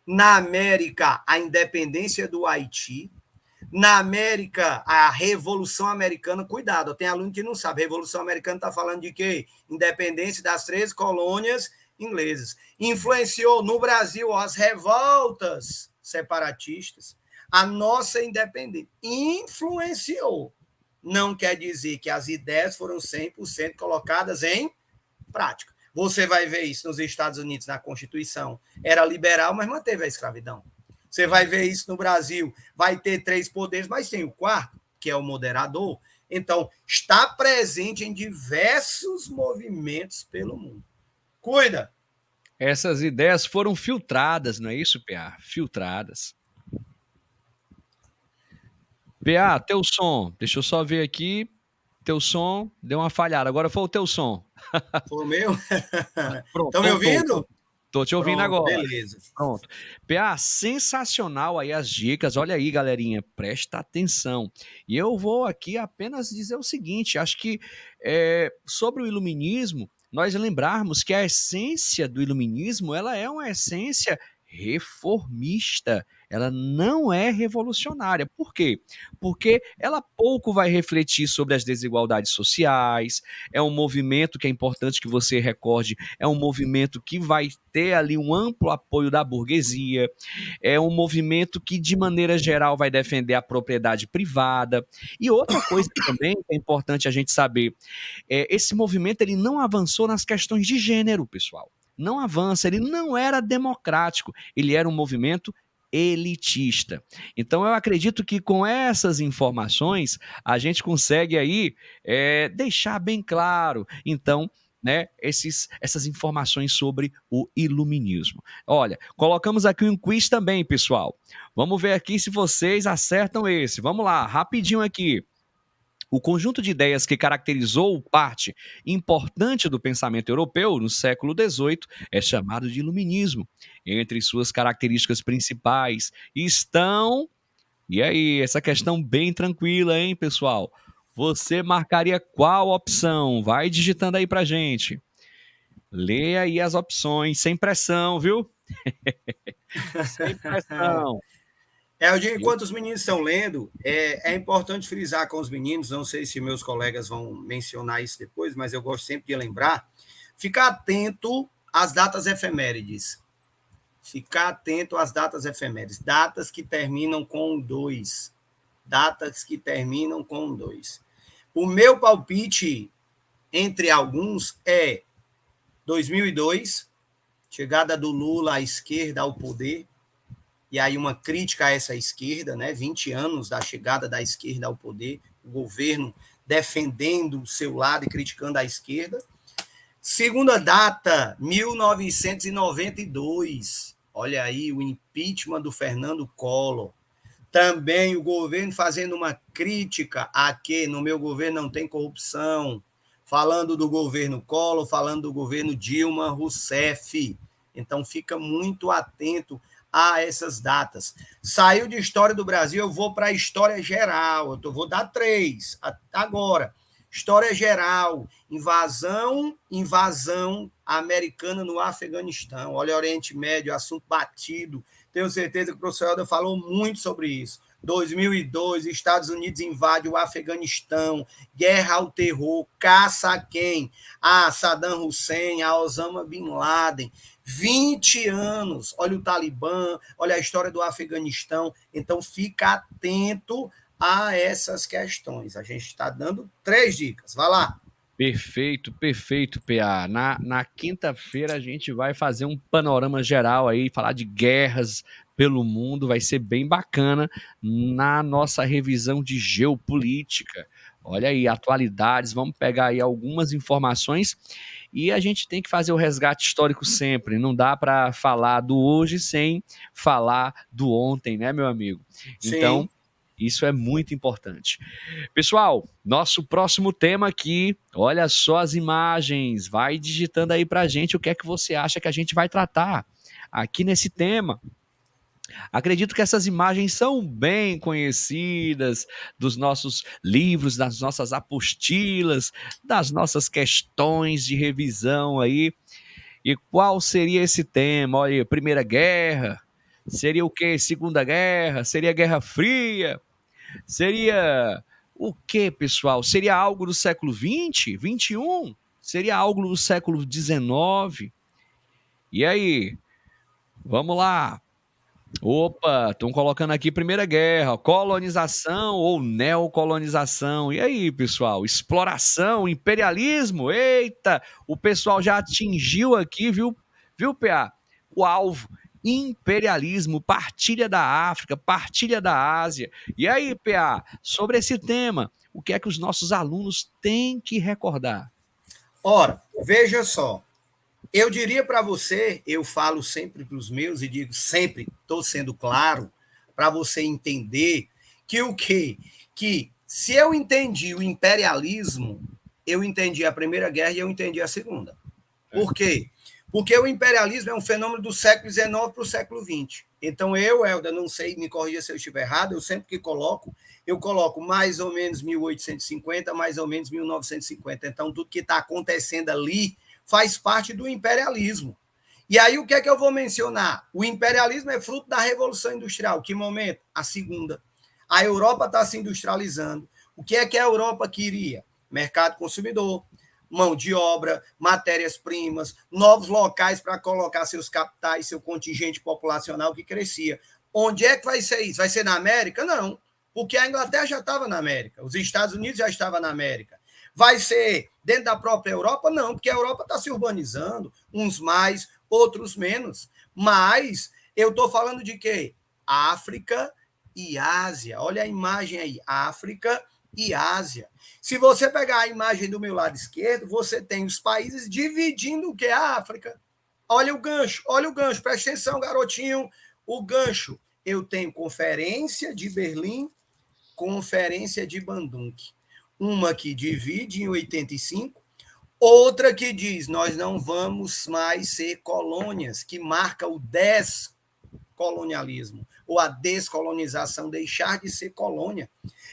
Speaker 4: na América a independência do Haiti, na América a Revolução Americana. Cuidado, tem aluno que não sabe, Revolução Americana está falando de quê? Independência das 13 colônias ingleses. Influenciou no Brasil as revoltas separatistas, a nossa independência. Influenciou. Não quer dizer que as ideias foram 100% colocadas em prática. Você vai ver isso nos Estados Unidos, na Constituição. Era liberal, mas manteve a escravidão. Você vai ver isso no Brasil. Vai ter 3 poderes, mas tem o 4º, que é o moderador. Então, está presente em diversos movimentos pelo mundo. Cuida.
Speaker 3: Essas ideias foram filtradas, não é isso, PA? Filtradas. PA, teu som. Deixa eu só ver aqui. Teu som deu uma falhada. Agora foi o teu som.
Speaker 4: Foi o meu?
Speaker 3: Pronto.
Speaker 4: Estão me ouvindo?
Speaker 3: Tô te ouvindo
Speaker 4: Pronto,
Speaker 3: agora.
Speaker 4: Beleza.
Speaker 3: Pronto. PA, sensacional aí as dicas. Olha aí, galerinha, presta atenção. E eu vou aqui apenas dizer o seguinte, acho que sobre o iluminismo, nós lembrarmos que a essência do iluminismo, ela é uma essência reformista, ela não é revolucionária. Por quê? Porque ela pouco vai refletir sobre as desigualdades sociais, é um movimento que é importante que você recorde, é um movimento que vai ter ali um amplo apoio da burguesia, é um movimento que, de maneira geral, vai defender a propriedade privada. E outra coisa também que é importante a gente saber, esse movimento ele não avançou nas questões de gênero, pessoal. Não avança, ele não era democrático, ele era um movimento elitista. Então eu acredito que com essas informações a gente consegue aí deixar bem claro, então, né, essas informações sobre o iluminismo. Olha, colocamos aqui um quiz também, pessoal. Vamos ver aqui se vocês acertam esse. Vamos lá, rapidinho aqui. O conjunto de ideias que caracterizou parte importante do pensamento europeu no século XVIII é chamado de iluminismo. Entre suas características principais estão... E aí, essa questão bem tranquila, hein, pessoal? Você marcaria qual opção? Vai digitando aí pra gente. Leia aí as opções, sem pressão, viu? Sem pressão.
Speaker 4: Eu digo, enquanto os meninos estão lendo, é importante frisar com os meninos, não sei se meus colegas vão mencionar isso depois, mas eu gosto sempre de lembrar, ficar atento às datas efemérides. Ficar atento às datas efemérides. Datas que terminam com 2. Datas que terminam com 2. O meu palpite, entre alguns, é 2002, chegada do Lula à esquerda ao poder, e aí uma crítica a essa esquerda, né? 20 anos da chegada da esquerda ao poder, o governo defendendo o seu lado e criticando a esquerda. Segunda data, 1992. Olha aí, o impeachment do Fernando Collor. Também o governo fazendo uma crítica a que no meu governo não tem corrupção, falando do governo Collor, falando do governo Dilma Rousseff. Então, fica muito atento a essas datas. Saiu de história do Brasil, eu vou para a história geral. Eu vou dar 3 agora. História geral, invasão americana no Afeganistão. Olha, Oriente Médio, assunto batido. Tenho certeza que o professor Helder falou muito sobre isso. 2002, Estados Unidos invade o Afeganistão, guerra ao terror, caça a quem? A Saddam Hussein, a Osama Bin Laden. 20 anos, olha o Talibã, olha a história do Afeganistão. Então, fica atento a essas questões. A gente está dando 3 dicas. Vai lá.
Speaker 3: Perfeito, perfeito, PA. Na quinta-feira a gente vai fazer um panorama geral aí, falar de guerras pelo mundo, vai ser bem bacana na nossa revisão de geopolítica. Olha aí, atualidades, vamos pegar aí algumas informações e a gente tem que fazer o resgate histórico sempre, não dá para falar do hoje sem falar do ontem, né, meu amigo? Então,
Speaker 4: Sim.
Speaker 3: isso é muito importante. Pessoal, nosso próximo tema aqui, olha só as imagens, vai digitando aí pra gente o que é que você acha que a gente vai tratar aqui nesse tema. Acredito que essas imagens são bem conhecidas dos nossos livros, das nossas apostilas, das nossas questões de revisão aí. E qual seria esse tema? Olha, Primeira Guerra, seria o quê? Segunda Guerra, seria Guerra Fria? Seria o quê, pessoal? Seria algo do século XX, XXI? Seria algo do século XIX? E aí? Vamos lá. Opa, estão colocando aqui Primeira Guerra, colonização ou neocolonização. E aí, pessoal? Exploração, imperialismo? Eita, o pessoal já atingiu aqui, viu, PA? O alvo. Imperialismo, partilha da África, partilha da Ásia. E aí, PA, sobre esse tema, o que é que os nossos alunos têm que recordar?
Speaker 4: Ora, veja só. Eu diria para você, eu falo sempre para os meus e digo sempre, estou sendo claro, para você entender que o quê? Que se eu entendi o imperialismo, eu entendi a Primeira Guerra e eu entendi a Segunda. Por quê? Porque o imperialismo é um fenômeno do século XIX para o século XX. Então, eu, Helder, não sei, me corrija se eu estiver errado, eu sempre que coloco, eu coloco mais ou menos 1850, mais ou menos 1950. Então, tudo que está acontecendo ali faz parte do imperialismo. E aí, o que é que eu vou mencionar? O imperialismo é fruto da Revolução Industrial. Que momento? A Segunda. A Europa está se industrializando. O que é que a Europa queria? Mercado consumidor, mão de obra, matérias-primas, novos locais para colocar seus capitais, seu contingente populacional que crescia. Onde é que vai ser isso? Vai ser na América? Não, porque a Inglaterra já estava na América, os Estados Unidos já estavam na América. Vai ser dentro da própria Europa? Não, porque a Europa está se urbanizando, uns mais, outros menos. Mas eu estou falando de quê? África e Ásia. Olha a imagem aí, África e Ásia. Se você pegar a imagem do meu lado esquerdo, você tem os países dividindo o que é a África. Olha o gancho, presta atenção, garotinho, o gancho. Eu tenho Conferência de Berlim, Conferência de Bandung. Uma que divide em 85, outra que diz, nós não vamos mais ser colônias, que marca o descolonialismo, ou a descolonização, deixar de ser colônia.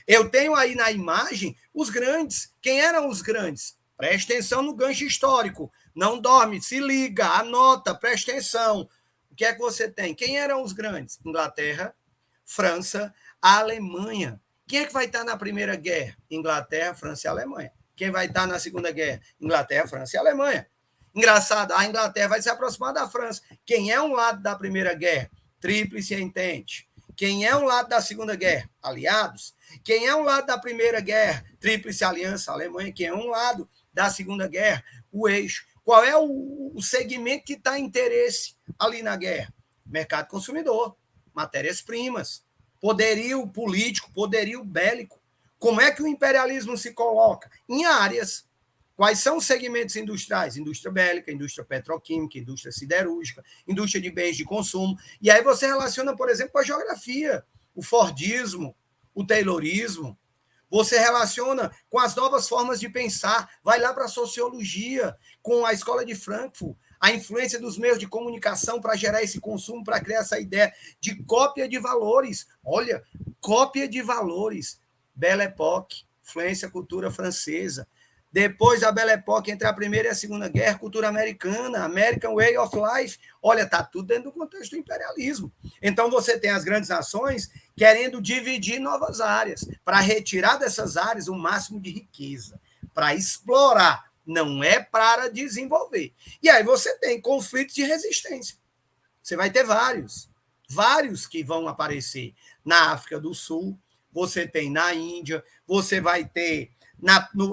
Speaker 4: Eu tenho aí na imagem os grandes. Quem eram os grandes? Presta atenção no gancho histórico. Não dorme, se liga, anota, presta atenção. O que é que você tem? Quem eram os grandes? Inglaterra, França, a Alemanha. Quem é que vai estar na Primeira Guerra? Inglaterra, França e Alemanha. Quem vai estar na Segunda Guerra? Inglaterra, França e Alemanha. Engraçado, a Inglaterra vai se aproximar da França. Quem é um lado da Primeira Guerra? Tríplice Entente. Quem é um lado da Segunda Guerra? Aliados. Quem é um lado da Primeira Guerra? Tríplice Aliança, Alemanha. Quem é um lado da Segunda Guerra? O eixo. Qual é o segmento que está em interesse ali na guerra? Mercado consumidor, matérias-primas, poderio político, poderio bélico. Como é que o imperialismo se coloca? Em áreas. Quais são os segmentos industriais? Indústria bélica, indústria petroquímica, indústria siderúrgica, indústria de bens de consumo. E aí você relaciona, por exemplo, com a geografia, o fordismo, o taylorismo. Você relaciona com as novas formas de pensar, vai lá para a sociologia, com a Escola de Frankfurt, a influência dos meios de comunicação para gerar esse consumo, para criar essa ideia de cópia de valores. Olha, cópia de valores. Belle Époque, influência cultura francesa. Depois da Belle Époque, entre a Primeira e a Segunda Guerra, cultura americana, American Way of Life. Olha, está tudo dentro do contexto do imperialismo. Então, você tem as grandes nações querendo dividir novas áreas, para retirar dessas áreas o máximo de riqueza, para explorar, não é para desenvolver. E aí você tem conflitos de resistência. Você vai ter vários que vão aparecer na África do Sul, você tem na Índia, você vai ter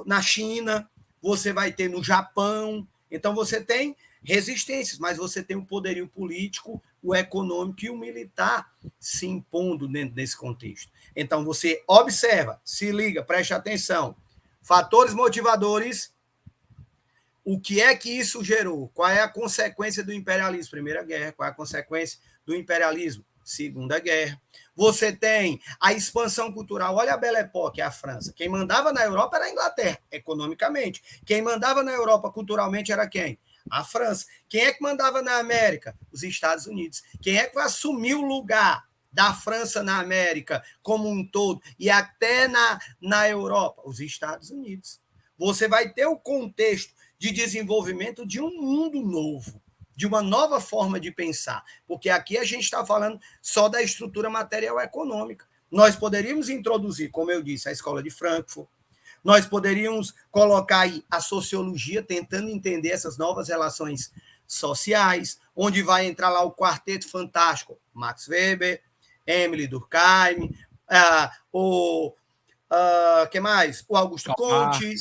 Speaker 4: na China, você vai ter no Japão. Então, você tem resistências, mas você tem o poderio político, o econômico e o militar se impondo dentro desse contexto. Então, você observa, se liga, preste atenção. Fatores motivadores, o que é que isso gerou? Qual é a consequência do imperialismo? Primeira Guerra. Qual é a consequência do imperialismo? Segunda Guerra. Você tem a expansão cultural. Olha a Belle Époque, a França. Quem mandava na Europa era a Inglaterra, economicamente. Quem mandava na Europa culturalmente era quem? A França. Quem é que mandava na América? Os Estados Unidos. Quem é que assumiu o lugar da França na América como um todo e até na Europa? Os Estados Unidos. Você vai ter o contexto de desenvolvimento de um mundo novo, de uma nova forma de pensar, porque aqui a gente está falando só da estrutura material econômica. Nós poderíamos introduzir, como eu disse, a Escola de Frankfurt, nós poderíamos colocar aí a sociologia, tentando entender essas novas relações sociais, onde vai entrar lá o quarteto fantástico, Max Weber, Emile Durkheim, que mais? O Augusto Comte,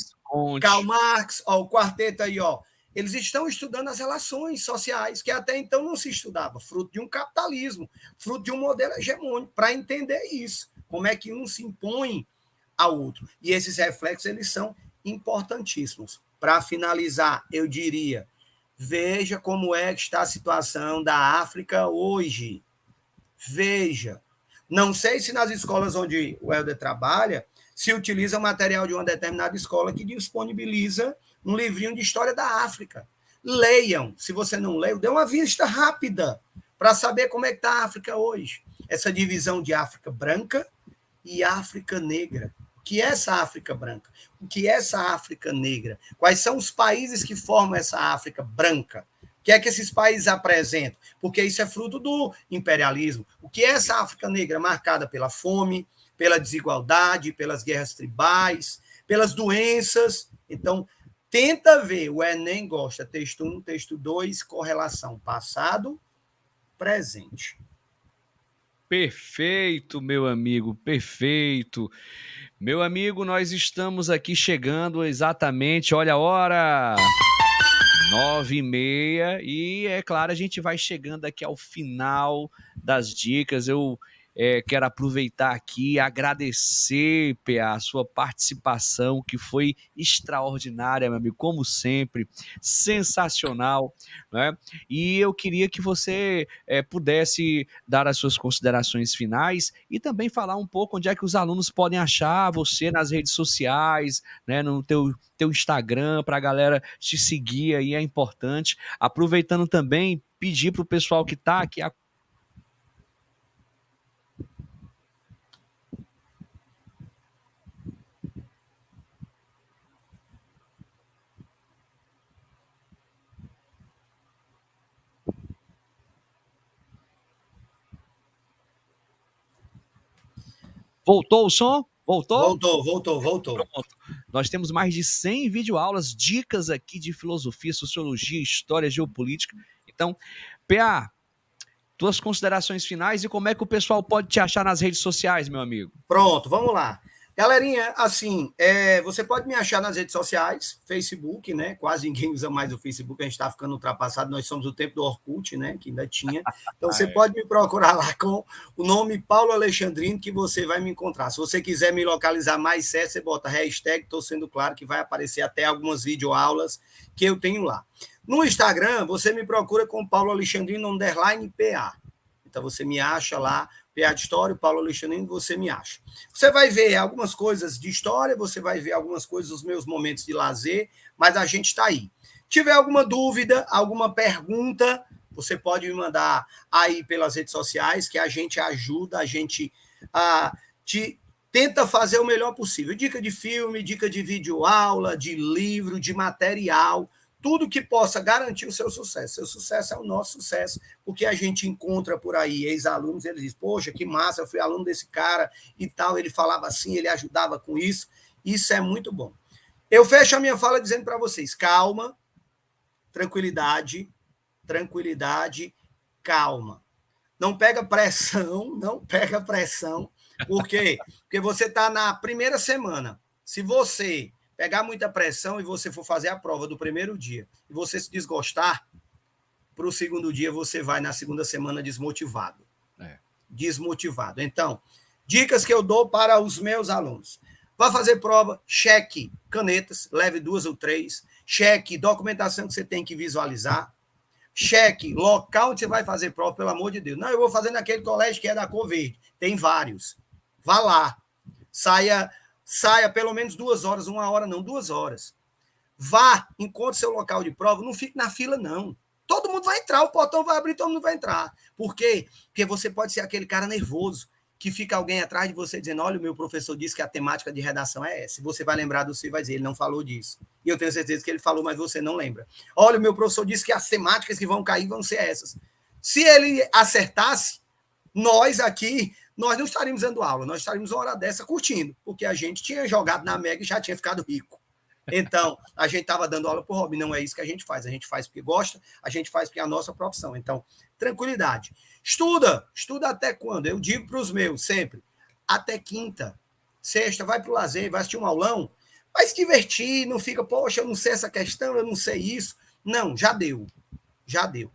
Speaker 4: Karl Marx, o quarteto aí, eles estão estudando as relações sociais, que até então não se estudava, fruto de um capitalismo, fruto de um modelo hegemônico, para entender isso, como é que um se impõe ao outro. E esses reflexos, eles são importantíssimos. Para finalizar, eu diria, veja como é que está a situação da África hoje. Veja. Não sei se nas escolas onde o Helder trabalha, se utiliza o material de uma determinada escola que disponibiliza um livrinho de história da África. Leiam. Se você não leu, dê uma vista rápida para saber como é que está a África hoje. Essa divisão de África branca e África negra. O que é essa África branca? O que é essa África negra? Quais são os países que formam essa África branca? O que é que esses países apresentam? Porque isso é fruto do imperialismo. O que é essa África negra? Marcada pela fome, pela desigualdade, pelas guerras tribais, pelas doenças. Então, tenta ver, o Enem gosta, texto 1, texto 2, correlação passado, presente.
Speaker 3: Perfeito, meu amigo, perfeito. Meu amigo, nós estamos aqui chegando exatamente, olha a hora, 9h30, e é claro, a gente vai chegando aqui ao final das dicas. Eu quero aproveitar aqui e agradecer, PA, a sua participação, que foi extraordinária, meu amigo, como sempre, sensacional, né? E eu queria que você pudesse dar as suas considerações finais e também falar um pouco onde é que os alunos podem achar você nas redes sociais, né, no teu Instagram, para a galera te seguir aí, é importante. Aproveitando também, pedir para o pessoal que está aqui Voltou o som? Voltou?
Speaker 4: Voltou.
Speaker 3: Pronto. Nós temos mais de 100 videoaulas, dicas aqui de filosofia, sociologia, história, geopolítica. Então, PA, tuas considerações finais e como é que o pessoal pode te achar nas redes sociais, meu amigo?
Speaker 4: Pronto, vamos lá. Galerinha, assim, você pode me achar nas redes sociais, Facebook, né? Quase ninguém usa mais o Facebook, a gente está ficando ultrapassado, nós somos do tempo do Orkut, né? Que ainda tinha. Então, você pode me procurar lá com o nome Paulo Alexandrino, que você vai me encontrar. Se você quiser me localizar mais certo, você bota hashtag, estou sendo claro, que vai aparecer até algumas videoaulas que eu tenho lá. No Instagram, você me procura com Paulo Alexandrino _PA. Então, você me acha lá PA de História, o Paulo Alexandrino, você me acha. Você vai ver algumas coisas de história, você vai ver algumas coisas dos meus momentos de lazer, mas a gente está aí. Tiver alguma dúvida, alguma pergunta, você pode me mandar aí pelas redes sociais, que a gente ajuda, a gente tenta fazer o melhor possível. Dica de filme, dica de videoaula, de livro, de material, tudo que possa garantir o seu sucesso. Seu sucesso é o nosso sucesso, porque a gente encontra por aí ex-alunos, eles dizem, poxa, que massa, eu fui aluno desse cara e tal, ele falava assim, ele ajudava com isso. Isso é muito bom. Eu fecho a minha fala dizendo para vocês, calma, tranquilidade, calma. Não pega pressão, Por quê? Porque você está na primeira semana. Se você pegar muita pressão e você for fazer a prova do primeiro dia e você se desgostar, para o segundo dia você vai na segunda semana desmotivado. Desmotivado. Então, dicas que eu dou para os meus alunos. Vai fazer prova, cheque canetas, leve 2 ou 3, cheque documentação que você tem que visualizar, cheque local onde você vai fazer prova, pelo amor de Deus. Não, eu vou fazer naquele colégio que é da cor verde. Tem vários. Vá lá. Saia pelo menos 2 horas, 1 hora não, 2 horas. Vá, encontre seu local de prova, não fique na fila, não. Todo mundo vai entrar, o portão vai abrir, todo mundo vai entrar. Por quê? Porque você pode ser aquele cara nervoso, que fica alguém atrás de você dizendo, olha, o meu professor disse que a temática de redação é essa. Você vai lembrar do seu e vai dizer, ele não falou disso. E eu tenho certeza que ele falou, mas você não lembra. Olha, o meu professor disse que as temáticas que vão cair vão ser essas. Se ele acertasse, nós aqui, nós não estaríamos dando aula, nós estaríamos uma hora dessa curtindo, porque a gente tinha jogado na Mega e já tinha ficado rico. Então, a gente estava dando aula por hobby, não é isso que a gente faz porque gosta, a gente faz porque é a nossa profissão. Então, tranquilidade. Estuda até quando? Eu digo para os meus sempre, até quinta, sexta, vai para o lazer, vai assistir um aulão, vai se divertir, não fica, poxa, eu não sei essa questão, eu não sei isso. Não, já deu.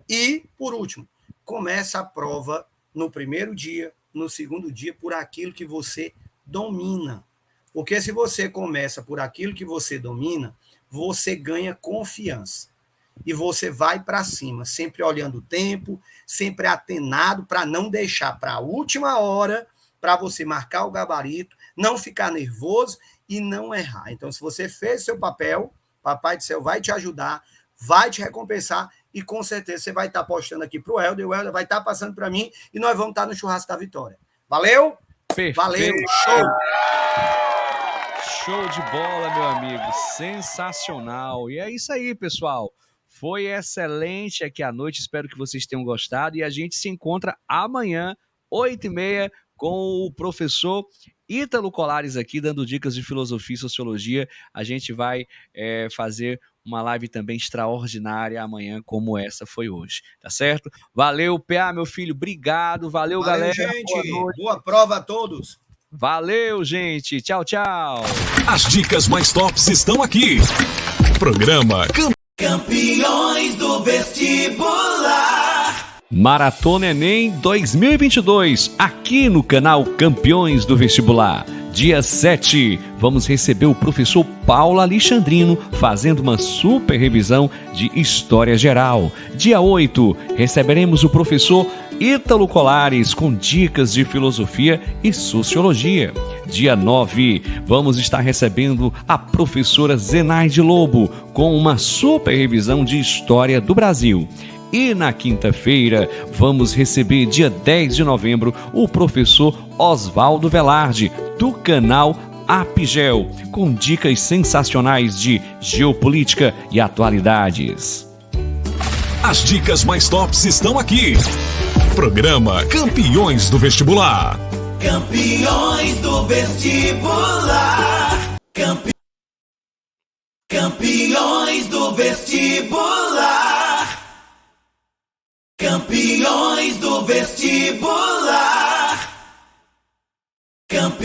Speaker 4: E, por último, começa a prova no primeiro dia, no segundo dia, por aquilo que você domina. Porque se você começa por aquilo que você domina, você ganha confiança. E você vai para cima, sempre olhando o tempo, sempre atenado para não deixar para a última hora, para você marcar o gabarito, não ficar nervoso e não errar. Então, se você fez seu papel, Papai do Céu vai te ajudar, vai te recompensar e com certeza você vai estar postando aqui para o Helder vai estar passando para mim e nós vamos estar no churrasco da vitória. Valeu?
Speaker 3: Perfeito.
Speaker 4: Valeu, show!
Speaker 3: Show de bola, meu amigo. Sensacional. E é isso aí, pessoal. Foi excelente aqui à noite. Espero que vocês tenham gostado. E a gente se encontra amanhã, 8h30, com o professor Ítalo Colares aqui, dando dicas de filosofia e sociologia. A gente vai fazer uma live também extraordinária amanhã, como essa foi hoje. Tá certo? Valeu, PA, meu filho. Obrigado. Valeu, galera.
Speaker 4: Gente. Boa prova a todos.
Speaker 3: Valeu, gente. Tchau, tchau.
Speaker 2: As dicas mais tops estão aqui. Programa
Speaker 1: Campeões do Vestibular.
Speaker 3: Maratona Enem 2022, aqui no canal Campeões do Vestibular. Dia 7, vamos receber o professor Paulo Alexandrino fazendo uma super revisão de História Geral. Dia 8, receberemos o professor Ítalo Colares com dicas de filosofia e sociologia. Dia 9, vamos estar recebendo a professora Zenaide Lobo com uma super revisão de História do Brasil. E na quinta-feira, vamos receber, dia 10 de novembro, o professor Oswaldo Velarde, do canal Apigel, com dicas sensacionais de geopolítica e atualidades.
Speaker 2: As dicas mais tops estão aqui. Programa Campeões do Vestibular.
Speaker 1: Campeões do Vestibular. Campeões do Vestibular. Campeões do Vestibular.